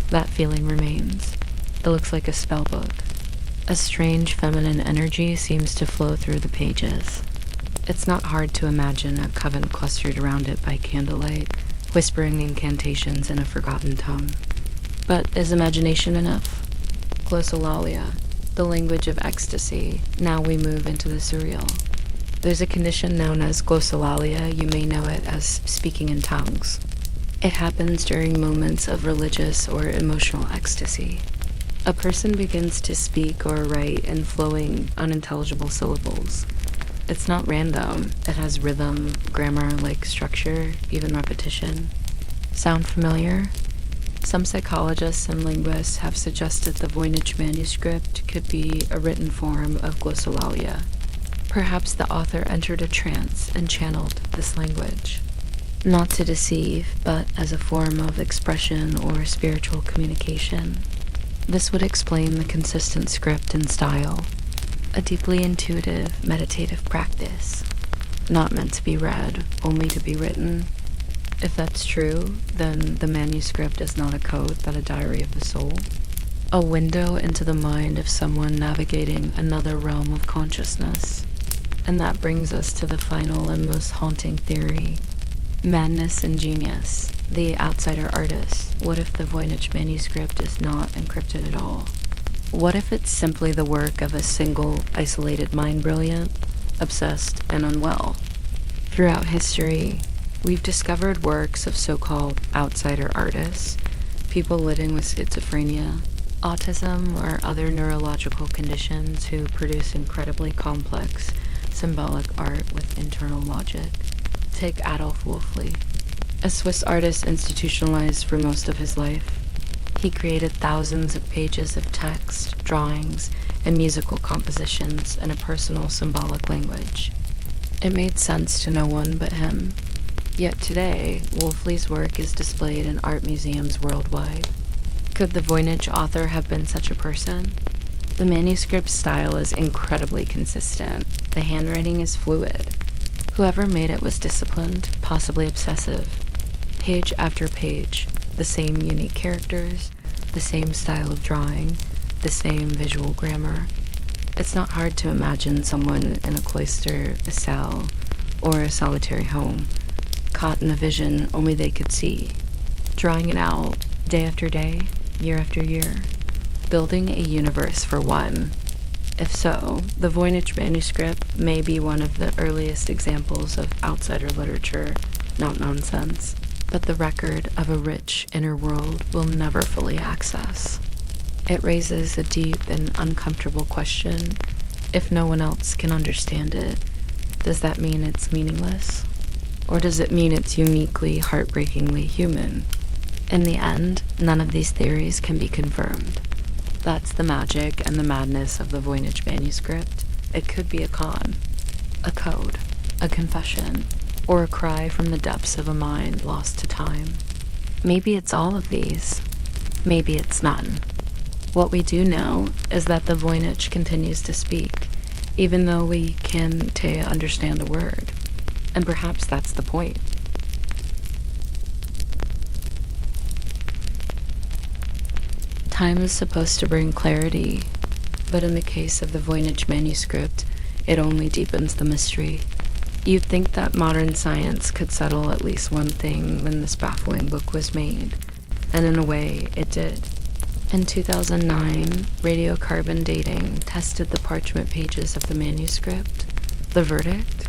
that feeling remains. It looks like a spellbook. A strange feminine energy seems to flow through the pages. It's not hard to imagine a coven clustered around it by candlelight, whispering incantations in a forgotten tongue. But is imagination enough? Glossolalia, the language of ecstasy. Now we move into the surreal. There's a condition known as glossolalia. You may know it as speaking in tongues. It happens during moments of religious or emotional ecstasy. A person begins to speak or write in flowing, unintelligible syllables. It's not random. It has rhythm, grammar-like structure, even repetition. Sound familiar? Some psychologists and linguists have suggested the Voynich Manuscript could be a written form of glossolalia. Perhaps the author entered a trance and channeled this language. Not to deceive, but as a form of expression or spiritual communication. This would explain the consistent script and style. A deeply intuitive, meditative practice. Not meant to be read, only to be written. If that's true, then the manuscript is not a code, but a diary of the soul. A window into the mind of someone navigating another realm of consciousness. And that brings us to the final and most haunting theory. Madness and genius. The outsider artist. What if the Voynich Manuscript is not encrypted at all? What if it's simply the work of a single, isolated mind, brilliant, obsessed, and unwell? Throughout history, we've discovered works of so-called outsider artists, people living with schizophrenia, autism, or other neurological conditions who produce incredibly complex, symbolic art with internal logic. Take Adolf Wolfli, a Swiss artist institutionalized for most of his life. He created thousands of pages of text, drawings, and musical compositions in a personal symbolic language. It made sense to no one but him. Yet today, Wolfli's work is displayed in art museums worldwide. Could the Voynich author have been such a person? The manuscript style is incredibly consistent. The handwriting is fluid. Whoever made it was disciplined, possibly obsessive. Page after page, the same unique characters, the same style of drawing, the same visual grammar. It's not hard to imagine someone in a cloister, a cell, or a solitary home, caught in a vision only they could see, drawing it out day after day, year after year, building a universe for one. If so, the Voynich Manuscript may be one of the earliest examples of outsider literature, not nonsense, but the record of a rich inner world we'll never fully access. It raises a deep and uncomfortable question. If no one else can understand it, does that mean it's meaningless? Or does it mean it's uniquely, heartbreakingly human? In the end, none of these theories can be confirmed. That's the magic and the madness of the Voynich Manuscript. It could be a con, a code, a confession, or a cry from the depths of a mind lost to time. Maybe it's all of these. Maybe it's none. What we do know is that the Voynich continues to speak, even though we can't understand a word. And perhaps that's the point. Time is supposed to bring clarity, but in the case of the Voynich Manuscript, it only deepens the mystery. You'd think that modern science could settle at least one thing when this baffling book was made, and in a way, it did. In 2009, radiocarbon dating tested the parchment pages of the manuscript. The verdict?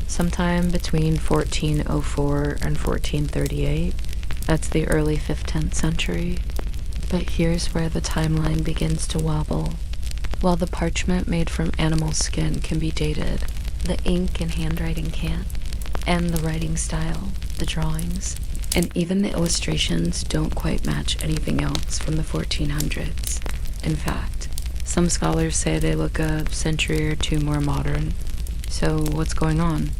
Sometime between 1404 and 1438, That's the early 15th century. But here's where the timeline begins to wobble. While the parchment made from animal skin can be dated, the ink and handwriting can't, and the writing style, the drawings, and even the illustrations don't quite match anything else from the 1400s. In fact, some scholars say they look a century or two more modern. So what's going on?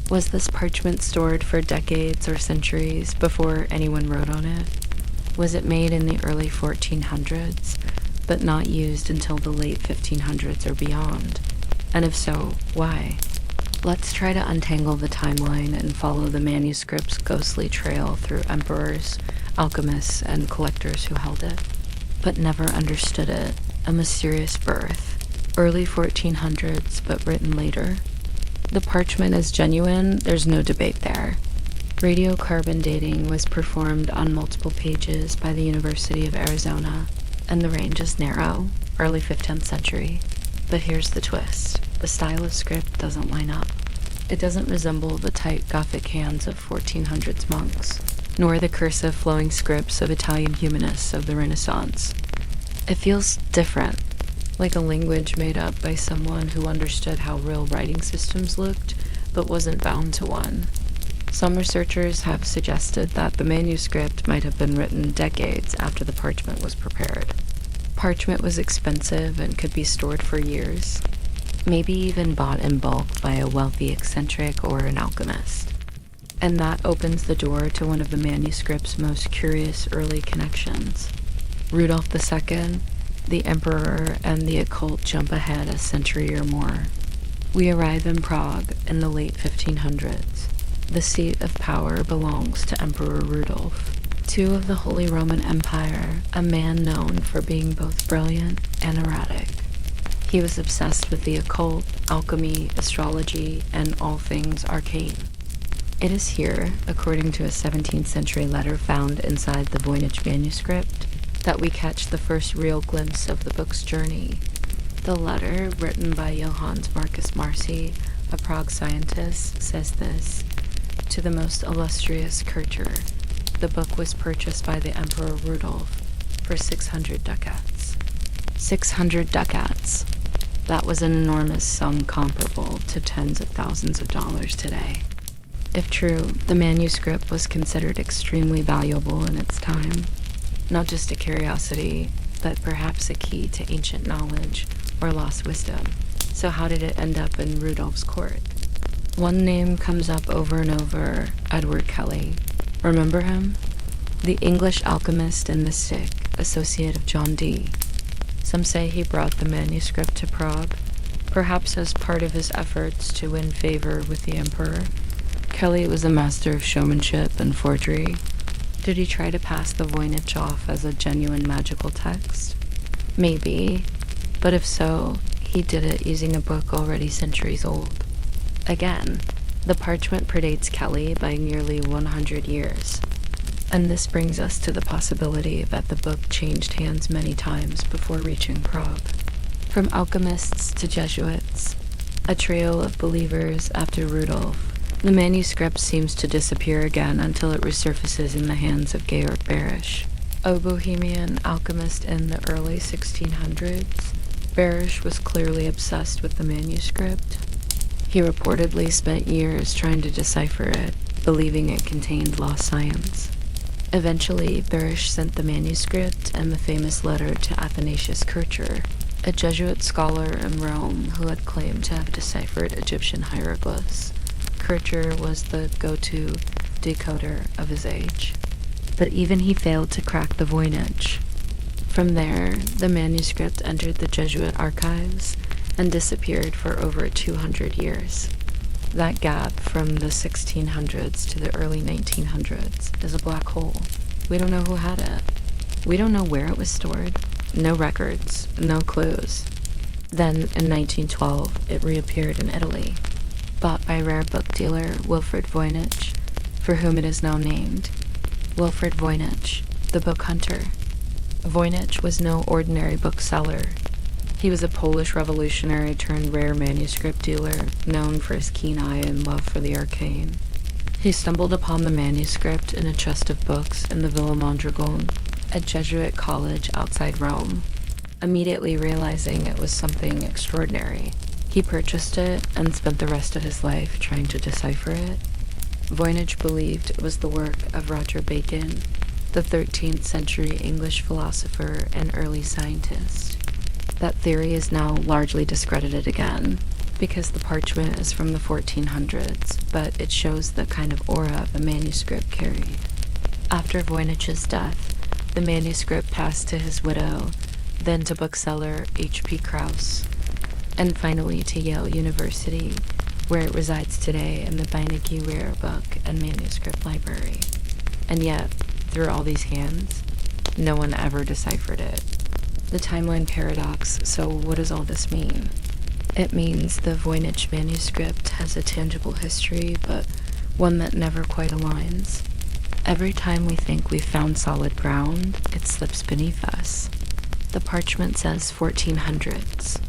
Was this parchment stored for decades or centuries before anyone wrote on it? Was it made in the early 1400s, but not used until the late 1500s or beyond? And if so, why? Let's try to untangle the timeline and follow the manuscript's ghostly trail through emperors, alchemists, and collectors who held it, but never understood it. A mysterious birth. Early 1400s, but written later. The parchment is genuine, there's no debate there. Radiocarbon dating was performed on multiple pages by the University of Arizona, and the range is narrow, early 15th century. But here's the twist. The style of script doesn't line up. It doesn't resemble the tight Gothic hands of 1400s monks, nor the cursive flowing scripts of Italian humanists of the Renaissance. It feels different, like a language made up by someone who understood how real writing systems looked, but wasn't bound to one. Some researchers have suggested that the manuscript might have been written decades after the parchment was prepared. Parchment was expensive and could be stored for years, maybe even bought in bulk by a wealthy eccentric or an alchemist. And that opens the door to one of the manuscript's most curious early connections. Rudolph II, the emperor, and the occult jump ahead a century or more. We arrive in Prague in the late 1500s. The seat of power belongs to Emperor Rudolph, II of the Holy Roman Empire, a man known for being both brilliant and erratic. He was obsessed with the occult, alchemy, astrology, and all things arcane. It is here, according to a 17th century letter found inside the Voynich Manuscript, that we catch the first real glimpse of the book's journey. The letter, written by Johannes Marcus Marci, a Prague scientist, says this: "To the most illustrious Kircher, the book was purchased by the Emperor Rudolph for 600 ducats. 600 ducats. That was an enormous sum comparable to tens of thousands of dollars today." If true, the manuscript was considered extremely valuable in its time. Not just a curiosity, but perhaps a key to ancient knowledge or lost wisdom. So how did it end up in Rudolph's court? One name comes up over and over: Edward Kelly. Remember him? The English alchemist and mystic, associate of John Dee. Some say he brought the manuscript to Prague, perhaps as part of his efforts to win favor with the emperor. Kelly was a master of showmanship and forgery. Did he try to pass the Voynich off as a genuine magical text? Maybe, but if so, he did it using a book already centuries old. Again, the parchment predates Kelly by nearly 100 years. And this brings us to the possibility that the book changed hands many times before reaching Prague. From alchemists to Jesuits, a trio of believers after Rudolph, the manuscript seems to disappear again until it resurfaces in the hands of Georg Berisch, a Bohemian alchemist in the early 1600s. Berisch was clearly obsessed with the manuscript. He reportedly spent years trying to decipher it, believing it contained lost science. Eventually, Berisch sent the manuscript and the famous letter to Athanasius Kircher, a Jesuit scholar in Rome who had claimed to have deciphered Egyptian hieroglyphs. Kircher was the go-to decoder of his age. But even he failed to crack the Voynich. From there, the manuscript entered the Jesuit archives and disappeared for over 200 years. That gap from the 1600s to the early 1900s is a black hole. We don't know who had it. We don't know where it was stored. No records, no clues. Then, in 1912, it reappeared in Italy, bought by rare book dealer Wilfrid Voynich, for whom it is now named. Wilfrid Voynich, the book hunter. Voynich was no ordinary bookseller. He was a Polish revolutionary turned rare manuscript dealer, known for his keen eye and love for the arcane. He stumbled upon the manuscript in a chest of books in the Villa Mondragon, a Jesuit college outside Rome. Immediately realizing it was something extraordinary, he purchased it and spent the rest of his life trying to decipher it. Voynich believed it was the work of Roger Bacon, the 13th century English philosopher and early scientist. That theory is now largely discredited again, because the parchment is from the 1400s, but it shows the kind of aura the manuscript carried. After Voynich's death, the manuscript passed to his widow, then to bookseller H.P. Krauss, and finally to Yale University, where it resides today in the Beinecke Rare Book and Manuscript Library. And yet, through all these hands, no one ever deciphered it. The timeline paradox, so what does all this mean? It means the Voynich manuscript has a tangible history, but one that never quite aligns. Every time we think we've found solid ground, it slips beneath us. The parchment says 1400s.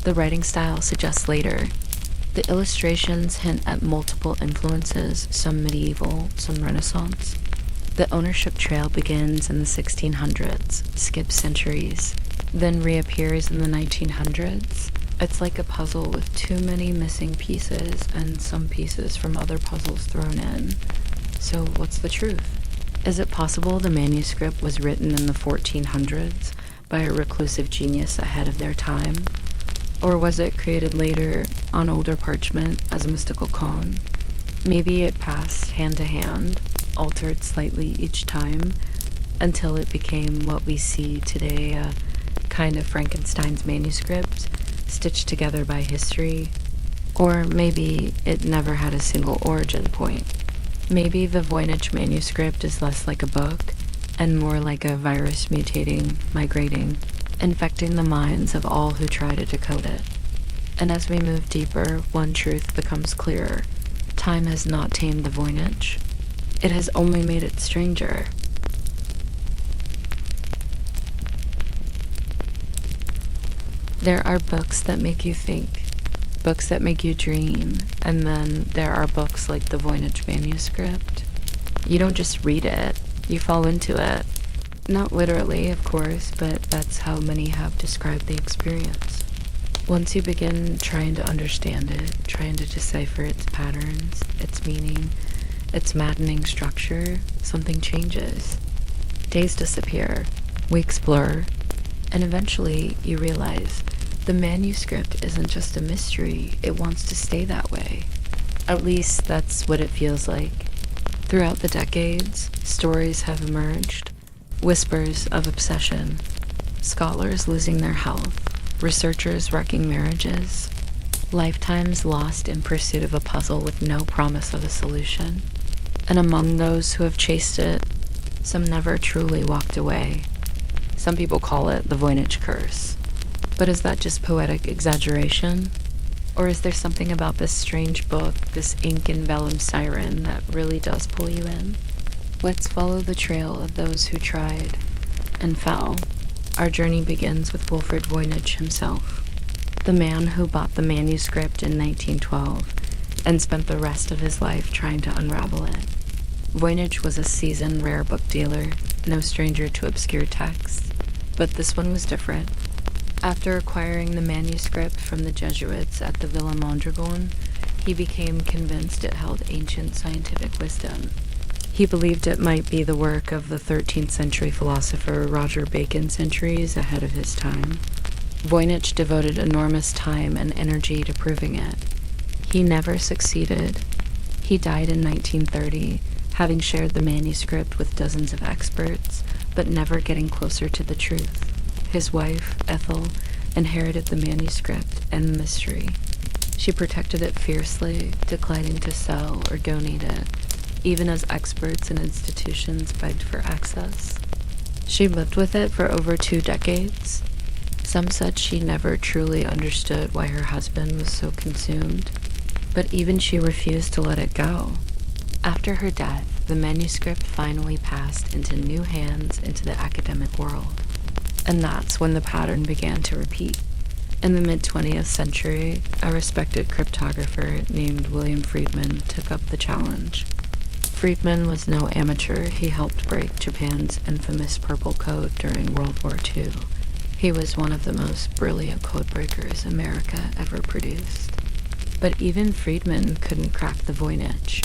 The writing style suggests later. The illustrations hint at multiple influences, some medieval, some Renaissance. The ownership trail begins in the 1600s, skips centuries, then reappears in the 1900s. It's like a puzzle with too many missing pieces and some pieces from other puzzles thrown in. So what's the truth? Is it possible the manuscript was written in the 1400s by a reclusive genius ahead of their time? Or was it created later on older parchment as a mystical con? Maybe it passed hand to hand, altered slightly each time, until it became what we see today, a kind of Frankenstein's manuscript, stitched together by history. Or maybe it never had a single origin point. Maybe the Voynich manuscript is less like a book, and more like a virus mutating, migrating, infecting the minds of all who try to decode it. And as we move deeper, one truth becomes clearer. Time has not tamed the Voynich. It has only made it stranger. There are books that make you think, books that make you dream, and then there are books like the Voynich manuscript. You don't just read it, you fall into it. Not literally, of course, but that's how many have described the experience. Once you begin trying to understand it, trying to decipher its patterns, its meaning, its maddening structure, something changes. Days disappear, weeks blur, and eventually you realize the manuscript isn't just a mystery, it wants to stay that way. At least that's what it feels like. Throughout the decades, stories have emerged, whispers of obsession, scholars losing their health, researchers wrecking marriages, lifetimes lost in pursuit of a puzzle with no promise of a solution. And among those who have chased it, some never truly walked away. Some people call it the Voynich curse. But is that just poetic exaggeration? Or is there something about this strange book, this ink and vellum siren, that really does pull you in? Let's follow the trail of those who tried and fell. Our journey begins with Wilfred Voynich himself, the man who bought the manuscript in 1912 and spent the rest of his life trying to unravel it. Voynich was a seasoned rare book dealer, no stranger to obscure texts, but this one was different. After acquiring the manuscript from the Jesuits at the Villa Mondragon, he became convinced it held ancient scientific wisdom. He believed it might be the work of the 13th century philosopher Roger Bacon centuries ahead of his time. Voynich devoted enormous time and energy to proving it. He never succeeded. He died in 1930, having shared the manuscript with dozens of experts, but never getting closer to the truth. His wife, Ethel, inherited the manuscript and the mystery. She protected it fiercely, declining to sell or donate it, even as experts and institutions begged for access. She lived with it for over 2 decades. Some said she never truly understood why her husband was so consumed, but even she refused to let it go. After her death, the manuscript finally passed into new hands into the academic world. And that's when the pattern began to repeat. In the mid-20th century, a respected cryptographer named William Friedman took up the challenge. Friedman was no amateur. He helped break Japan's infamous Purple Code during World War II. He was one of the most brilliant codebreakers America ever produced. But even Friedman couldn't crack the Voynich.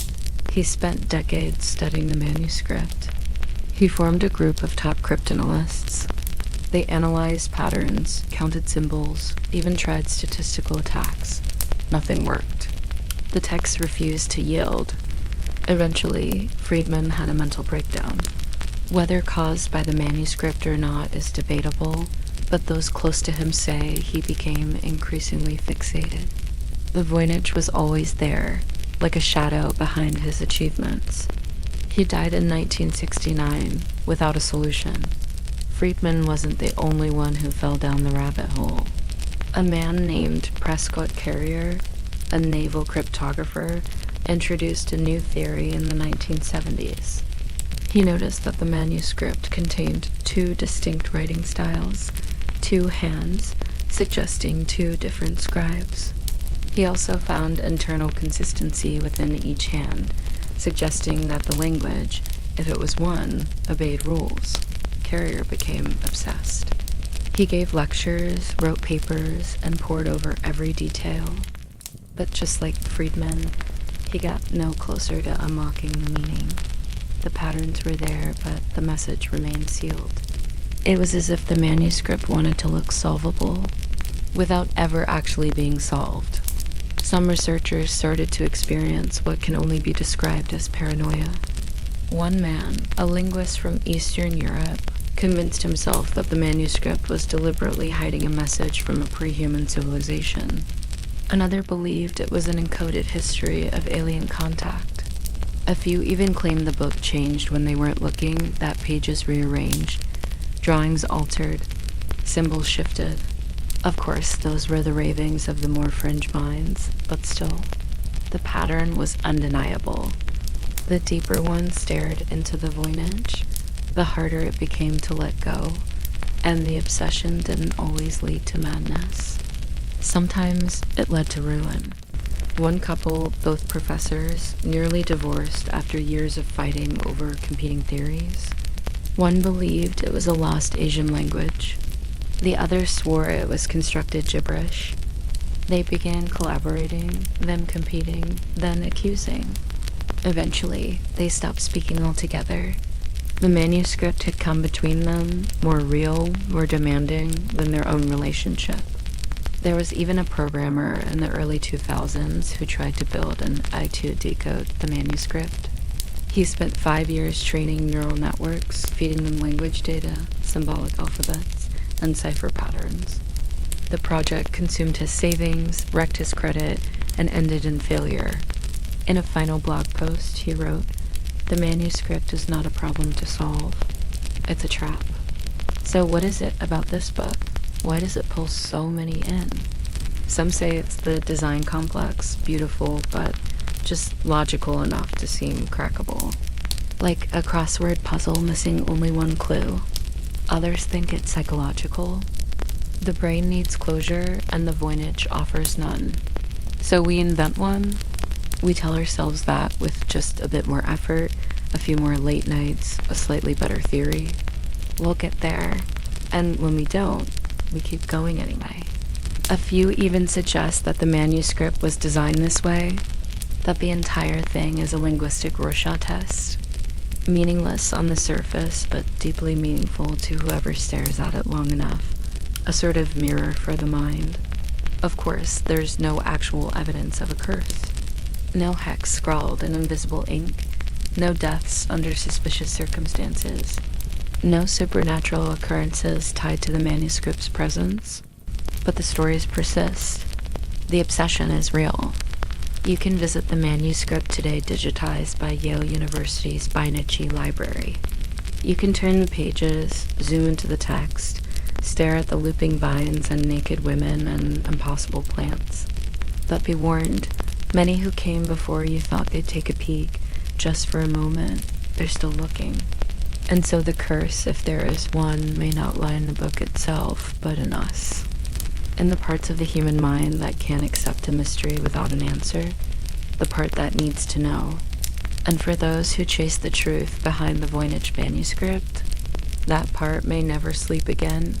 He spent decades studying the manuscript. He formed a group of top cryptanalysts. They analyzed patterns, counted symbols, even tried statistical attacks. Nothing worked. The text refused to yield. Eventually, Friedman had a mental breakdown. Whether caused by the manuscript or not is debatable, but those close to him say he became increasingly fixated. The Voynich was always there, like a shadow behind his achievements. He died in 1969 without a solution. Friedman wasn't the only one who fell down the rabbit hole. A man named Prescott Carrier, a naval cryptographer, introduced a new theory in the 1970s. He noticed that the manuscript contained two distinct writing styles, two hands, suggesting two different scribes. He also found internal consistency within each hand, suggesting that the language, if it was one, obeyed rules. Carrier became obsessed. He gave lectures, wrote papers, and pored over every detail. But just like Friedman, he got no closer to unlocking the meaning. The patterns were there, but the message remained sealed. It was as if the manuscript wanted to look solvable, without ever actually being solved. Some researchers started to experience what can only be described as paranoia. One man, a linguist from Eastern Europe, convinced himself that the manuscript was deliberately hiding a message from a pre-human civilization. Another believed it was an encoded history of alien contact. A few even claimed the book changed when they weren't looking, that pages rearranged, drawings altered, symbols shifted. Of course, those were the ravings of the more fringe minds, but still, the pattern was undeniable. The deeper one stared into the Voynich, the harder it became to let go, and the obsession didn't always lead to madness. Sometimes it led to ruin. One couple, both professors, nearly divorced after years of fighting over competing theories. One believed it was a lost Asian language. The other swore it was constructed gibberish. They began collaborating, then competing, then accusing. Eventually, they stopped speaking altogether. The manuscript had come between them, more real, more demanding than their own relationship. There was even a programmer in the early 2000s who tried to build an eye to decode the manuscript. He spent 5 years training neural networks, feeding them language data, symbolic alphabets, and cipher patterns. The project consumed his savings, wrecked his credit, and ended in failure. In a final blog post, he wrote, "The manuscript is not a problem to solve. It's a trap." So what is it about this book? Why does it pull so many in? Some say it's the design complex, beautiful, but just logical enough to seem crackable. Like a crossword puzzle missing only one clue. Others think it's psychological. The brain needs closure, and the Voynich offers none. So we invent one. We tell ourselves that with just a bit more effort, a few more late nights, a slightly better theory, we'll get there. And when we don't, we keep going anyway. A few even suggest that the manuscript was designed this way, that the entire thing is a linguistic Rorschach test. Meaningless on the surface, but deeply meaningful to whoever stares at it long enough. A sort of mirror for the mind. Of course, there's no actual evidence of a curse. No hex scrawled in invisible ink. No deaths under suspicious circumstances. No supernatural occurrences tied to the manuscript's presence. But the stories persist. The obsession is real. You can visit the manuscript today digitized by Yale University's Voynich Library. You can turn the pages, zoom into the text, stare at the looping vines and naked women and impossible plants. But be warned, many who came before you thought they'd take a peek, just for a moment. They're still looking. And so the curse, if there is one, may not lie in the book itself, but in us. In the parts of the human mind that can't accept a mystery without an answer, the part that needs to know. And for those who chase the truth behind the Voynich Manuscript, that part may never sleep again.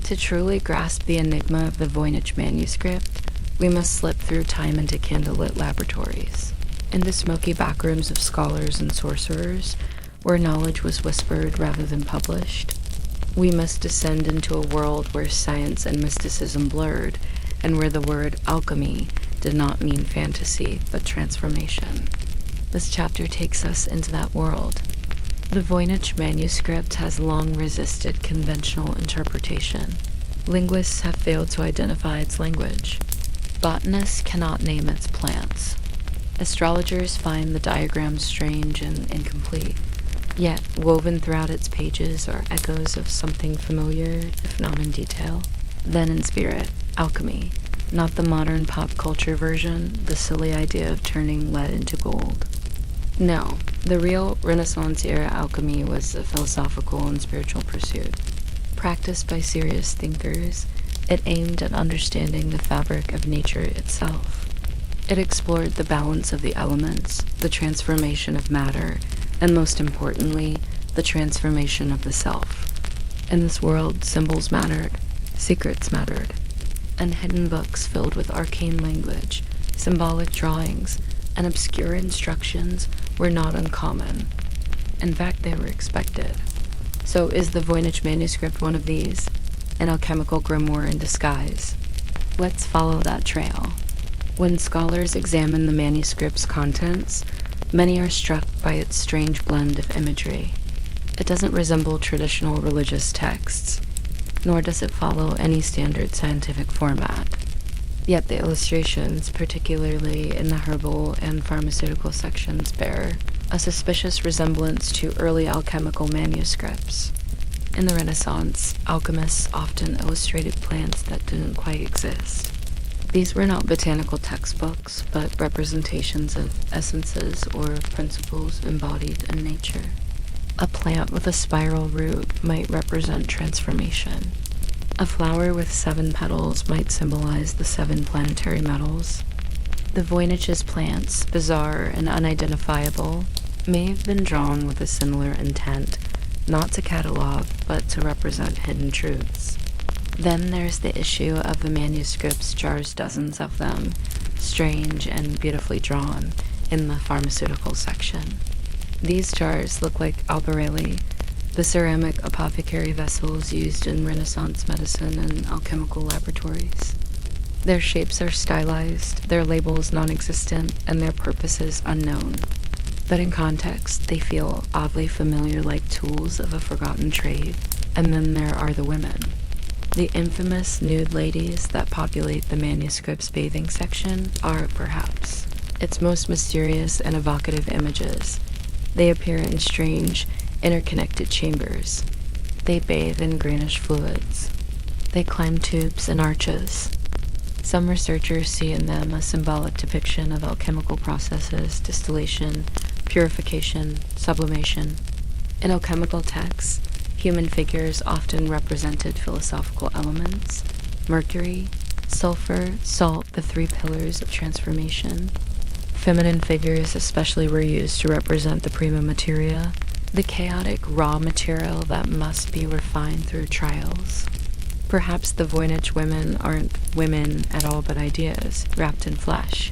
To truly grasp the enigma of the Voynich Manuscript, we must slip through time into candlelit laboratories, into smoky backrooms of scholars and sorcerers, where knowledge was whispered rather than published. We must descend into a world where science and mysticism blurred, and where the word alchemy did not mean fantasy, but transformation. This chapter takes us into that world. The Voynich Manuscript has long resisted conventional interpretation. Linguists have failed to identify its language. Botanists cannot name its plants. Astrologers find the diagrams strange and incomplete. Yet, woven throughout its pages are echoes of something familiar, if not in detail. Then in spirit, alchemy. Not the modern pop culture version, the silly idea of turning lead into gold. No, the real Renaissance-era alchemy was a philosophical and spiritual pursuit. Practiced by serious thinkers, it aimed at understanding the fabric of nature itself. It explored the balance of the elements, the transformation of matter, and most importantly, the transformation of the self. In this world, symbols mattered, secrets mattered, and hidden books filled with arcane language, symbolic drawings, and obscure instructions were not uncommon. In fact, they were expected. So is the Voynich Manuscript one of these? An alchemical grimoire in disguise? Let's follow that trail. When scholars examine the manuscript's contents, many are struck by its strange blend of imagery. It doesn't resemble traditional religious texts, nor does it follow any standard scientific format. Yet the illustrations, particularly in the herbal and pharmaceutical sections, bear a suspicious resemblance to early alchemical manuscripts. In the Renaissance, alchemists often illustrated plants that didn't quite exist. These were not botanical textbooks, but representations of essences or principles embodied in nature. A plant with a spiral root might represent transformation. A flower with 7 petals might symbolize the 7 planetary metals. The Voynich's plants, bizarre and unidentifiable, may have been drawn with a similar intent, not to catalog, but to represent hidden truths. Then there's the issue of the manuscript's jars, dozens of them, strange and beautifully drawn, in the pharmaceutical section. These jars look like albarelli, the ceramic apothecary vessels used in Renaissance medicine and alchemical laboratories. Their shapes are stylized, their labels non-existent, and their purposes unknown. But in context, they feel oddly familiar, like tools of a forgotten trade. And then there are the women. The infamous nude ladies that populate the manuscript's bathing section are, perhaps, its most mysterious and evocative images. They appear in strange, interconnected chambers. They bathe in greenish fluids. They climb tubes and arches. Some researchers see in them a symbolic depiction of alchemical processes, distillation, purification, sublimation. In alchemical texts, human figures often represented philosophical elements: mercury, sulfur, salt, the 3 pillars of transformation. Feminine figures especially were used to represent the prima materia, the chaotic raw material that must be refined through trials. Perhaps the Voynich women aren't women at all but ideas, wrapped in flesh.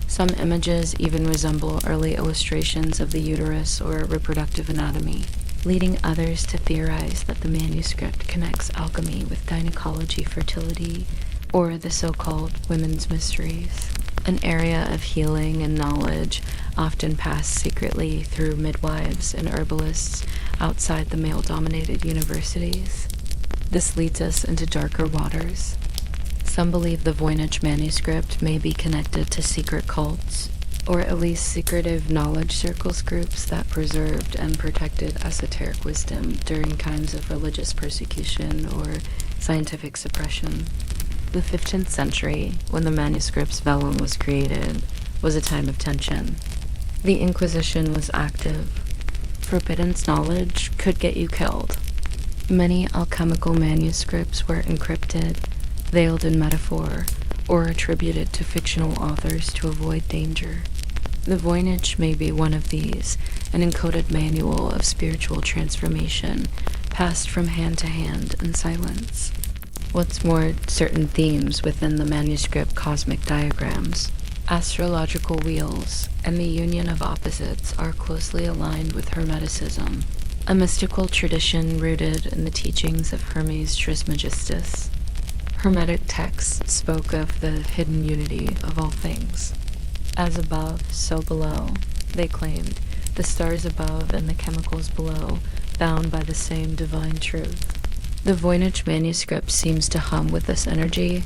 Some images even resemble early illustrations of the uterus or reproductive anatomy, leading others to theorize that the manuscript connects alchemy with gynecology, fertility, or the so-called women's mysteries, an area of healing and knowledge often passed secretly through midwives and herbalists outside the male-dominated universities. This leads us into darker waters. Some believe the Voynich Manuscript may be connected to secret cults, or at least secretive knowledge circles groups that preserved and protected esoteric wisdom during times of religious persecution or scientific suppression. The 15th century, when the manuscript's vellum was created, was a time of tension. The Inquisition was active. Forbidden knowledge could get you killed. Many alchemical manuscripts were encrypted, veiled in metaphor, or attributed to fictional authors to avoid danger. The Voynich may be one of these, an encoded manual of spiritual transformation, passed from hand to hand in silence. What's more, certain themes within the manuscript cosmic diagrams, astrological wheels, and the union of opposites are closely aligned with Hermeticism, a mystical tradition rooted in the teachings of Hermes Trismegistus. Hermetic texts spoke of the hidden unity of all things. As above, so below, they claimed, the stars above and the chemicals below, bound by the same divine truth. The Voynich Manuscript seems to hum with this energy.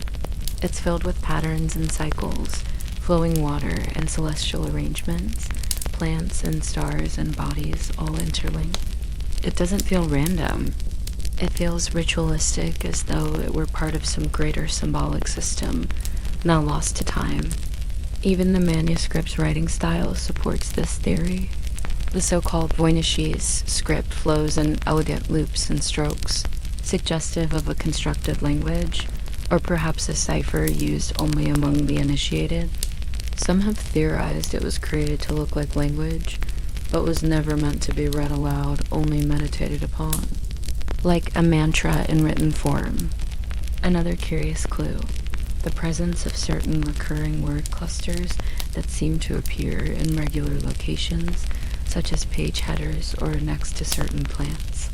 It's filled with patterns and cycles, flowing water and celestial arrangements, plants and stars and bodies all interlinked. It doesn't feel random. It feels ritualistic, as though it were part of some greater symbolic system, now lost to time. Even the manuscript's writing style supports this theory. The so-called Voynichese script flows in elegant loops and strokes, suggestive of a constructed language, or perhaps a cipher used only among the initiated. Some have theorized it was created to look like language, but was never meant to be read aloud, only meditated upon. Like a mantra in written form. Another curious clue, the presence of certain recurring word clusters that seem to appear in regular locations, such as page headers or next to certain plants.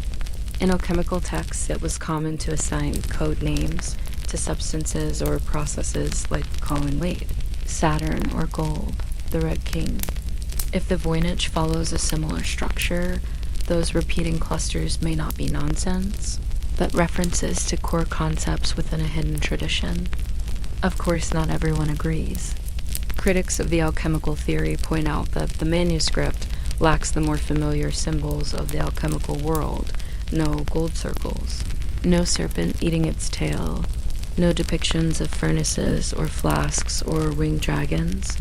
In alchemical texts, it was common to assign code names to substances or processes, like calling lead, Saturn or gold, the Red King. If the Voynich follows a similar structure, those repeating clusters may not be nonsense, but references to core concepts within a hidden tradition. Of course, not everyone agrees. Critics of the alchemical theory point out that the manuscript lacks the more familiar symbols of the alchemical world. No gold circles, no serpent eating its tail, no depictions of furnaces or flasks or winged dragons.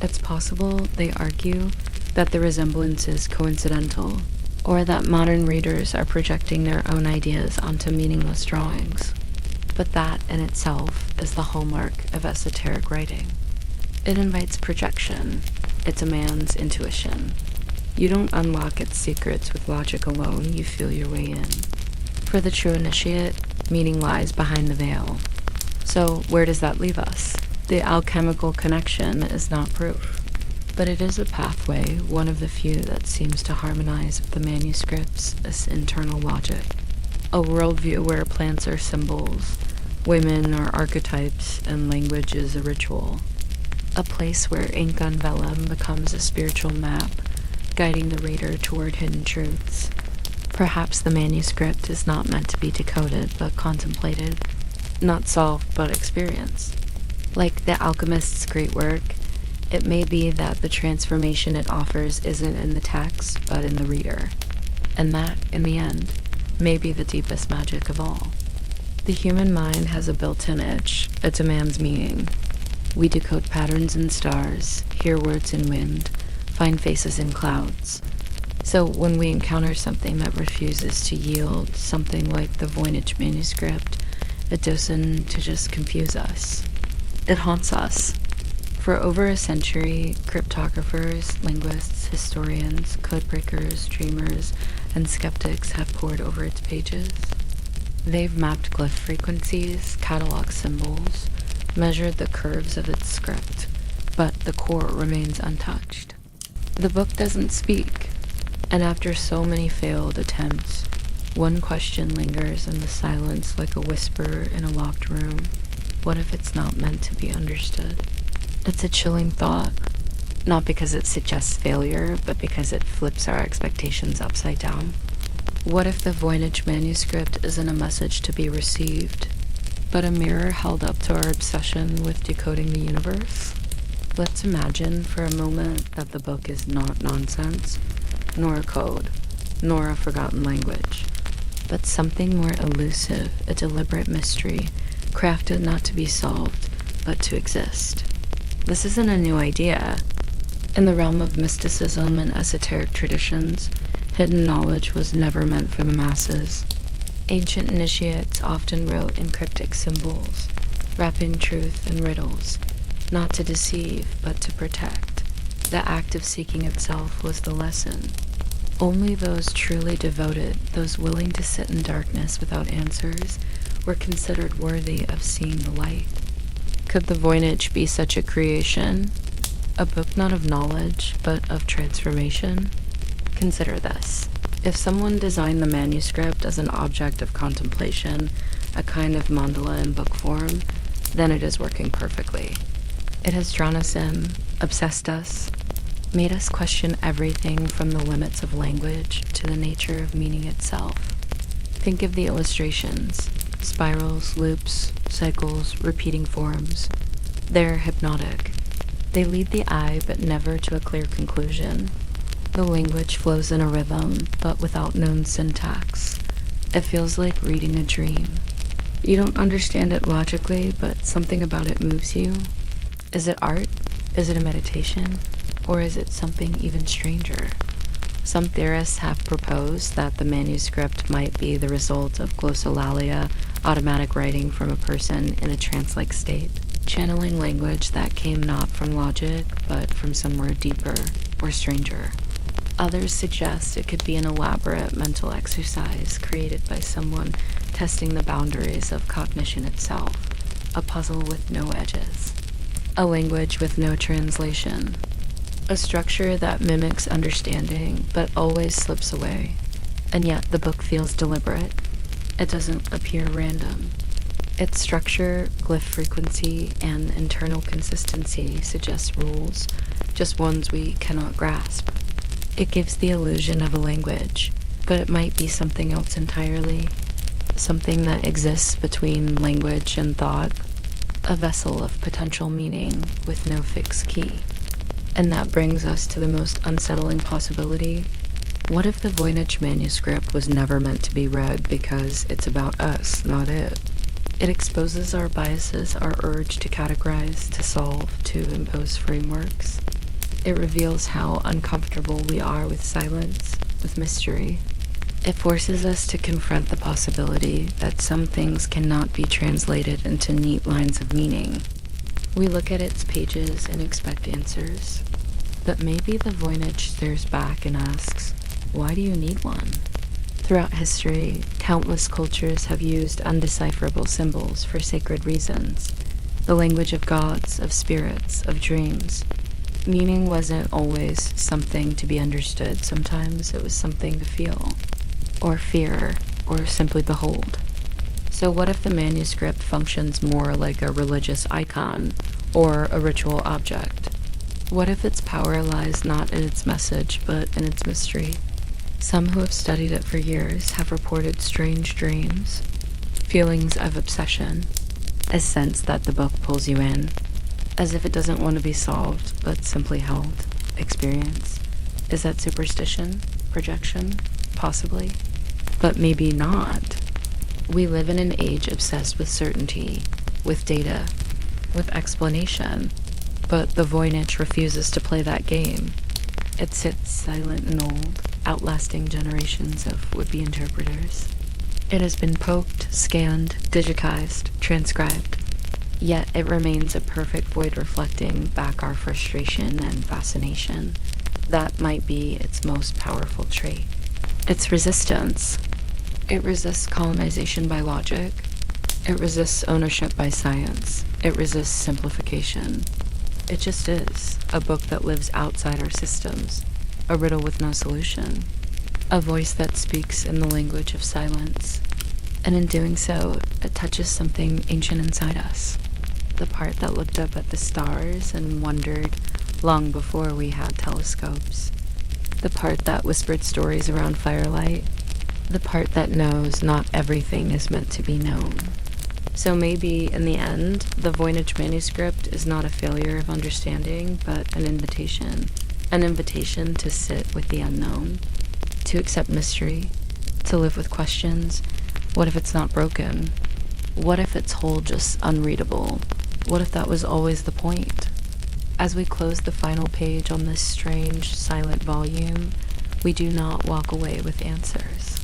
It's possible, they argue, that the resemblance is coincidental, or that modern readers are projecting their own ideas onto meaningless drawings. But that, in itself, is the hallmark of esoteric writing. It invites projection. It's a man's intuition. You don't unlock its secrets with logic alone, you feel your way in. For the true initiate, meaning lies behind the veil. So, where does that leave us? The alchemical connection is not proof. But it is a pathway, one of the few that seems to harmonize with the manuscript's internal logic. A worldview where plants are symbols, women are archetypes, and language is a ritual. A place where ink on vellum becomes a spiritual map, guiding the reader toward hidden truths. Perhaps the manuscript is not meant to be decoded, but contemplated. Not solved, but experienced. Like the alchemist's great work, it may be that the transformation it offers isn't in the text, but in the reader. And that, in the end, may be the deepest magic of all. The human mind has a built-in itch. It demands meaning. We decode patterns in stars, hear words in wind, find faces in clouds. So when we encounter something that refuses to yield, something like the Voynich Manuscript, it doesn't to just confuse us. It haunts us. For over a century, cryptographers, linguists, historians, codebreakers, dreamers, and skeptics have pored over its pages. They've mapped glyph frequencies, cataloged symbols, measured the curves of its script, but the core remains untouched. The book doesn't speak, and after so many failed attempts, one question lingers in the silence like a whisper in a locked room. What if it's not meant to be understood? It's a chilling thought, not because it suggests failure, but because it flips our expectations upside down. What if the Voynich Manuscript isn't a message to be received, but a mirror held up to our obsession with decoding the universe? Let's imagine for a moment that the book is not nonsense, nor a code, nor a forgotten language, but something more elusive, a deliberate mystery, crafted not to be solved, but to exist. This isn't a new idea. In the realm of mysticism and esoteric traditions, hidden knowledge was never meant for the masses. Ancient initiates often wrote in cryptic symbols, wrapping truth in riddles, not to deceive, but to protect. The act of seeking itself was the lesson. Only those truly devoted, those willing to sit in darkness without answers, were considered worthy of seeing the light. Could the Voynich be such a creation? A book not of knowledge, but of transformation? Consider this. If someone designed the manuscript as an object of contemplation, a kind of mandala in book form, then it is working perfectly. It has drawn us in, obsessed us, made us question everything from the limits of language to the nature of meaning itself. Think of the illustrations: spirals, loops, cycles, repeating forms. They're hypnotic. They lead the eye, but never to a clear conclusion. The language flows in a rhythm, but without known syntax. It feels like reading a dream. You don't understand it logically, but something about it moves you. Is it art? Is it a meditation? Or is it something even stranger? Some theorists have proposed that the manuscript might be the result of glossolalia, automatic writing from a person in a trance-like state, channeling language that came not from logic, but from somewhere deeper or stranger. Others suggest it could be an elaborate mental exercise created by someone testing the boundaries of cognition itself, a puzzle with no edges, a language with no translation, a structure that mimics understanding but always slips away, and yet the book feels deliberate. It doesn't appear random. Its structure, glyph frequency, and internal consistency suggest rules, just ones we cannot grasp. It gives the illusion of a language, but it might be something else entirely, something that exists between language and thought, a vessel of potential meaning with no fixed key. And that brings us to the most unsettling possibility. What if the Voynich manuscript was never meant to be read because it's about us, not it? It exposes our biases, our urge to categorize, to solve, to impose frameworks. It reveals how uncomfortable we are with silence, with mystery. It forces us to confront the possibility that some things cannot be translated into neat lines of meaning. We look at its pages and expect answers. But maybe the Voynich stares back and asks, why do you need one? Throughout history, countless cultures have used undecipherable symbols for sacred reasons. The language of gods, of spirits, of dreams. Meaning wasn't always something to be understood. Sometimes it was something to feel, or fear, or simply behold. So what if the manuscript functions more like a religious icon, or a ritual object? What if its power lies not in its message, but in its mystery? Some who have studied it for years have reported strange dreams, feelings of obsession, a sense that the book pulls you in, as if it doesn't want to be solved, but simply held, experienced. Is that superstition? Projection? Possibly. But maybe not. We live in an age obsessed with certainty, with data, with explanation. But the Voynich refuses to play that game. It sits silent and old, outlasting generations of would-be interpreters. It has been poked, scanned, digitized, transcribed. Yet it remains a perfect void reflecting back our frustration and fascination. That might be its most powerful trait. Its resistance. It resists colonization by logic. It resists ownership by science. It resists simplification. It just is, a book that lives outside our systems, a riddle with no solution, a voice that speaks in the language of silence. And in doing so, it touches something ancient inside us, the part that looked up at the stars and wondered long before we had telescopes, the part that whispered stories around firelight, the part that knows not everything is meant to be known. So maybe, in the end, the Voynich manuscript is not a failure of understanding, but an invitation to sit with the unknown, to accept mystery, to live with questions. What if it's not broken? What if it's whole just unreadable? What if that was always the point? As we close the final page on this strange, silent volume, we do not walk away with answers.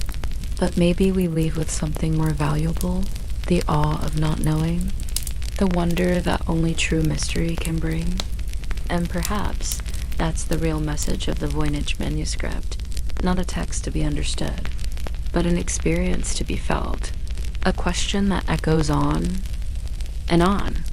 But maybe we leave with something more valuable, the awe of not knowing, The wonder that only true mystery can bring. And perhaps that's the real message of the Voynich Manuscript. Not a text to be understood, but an experience to be felt. A question that echoes on and on.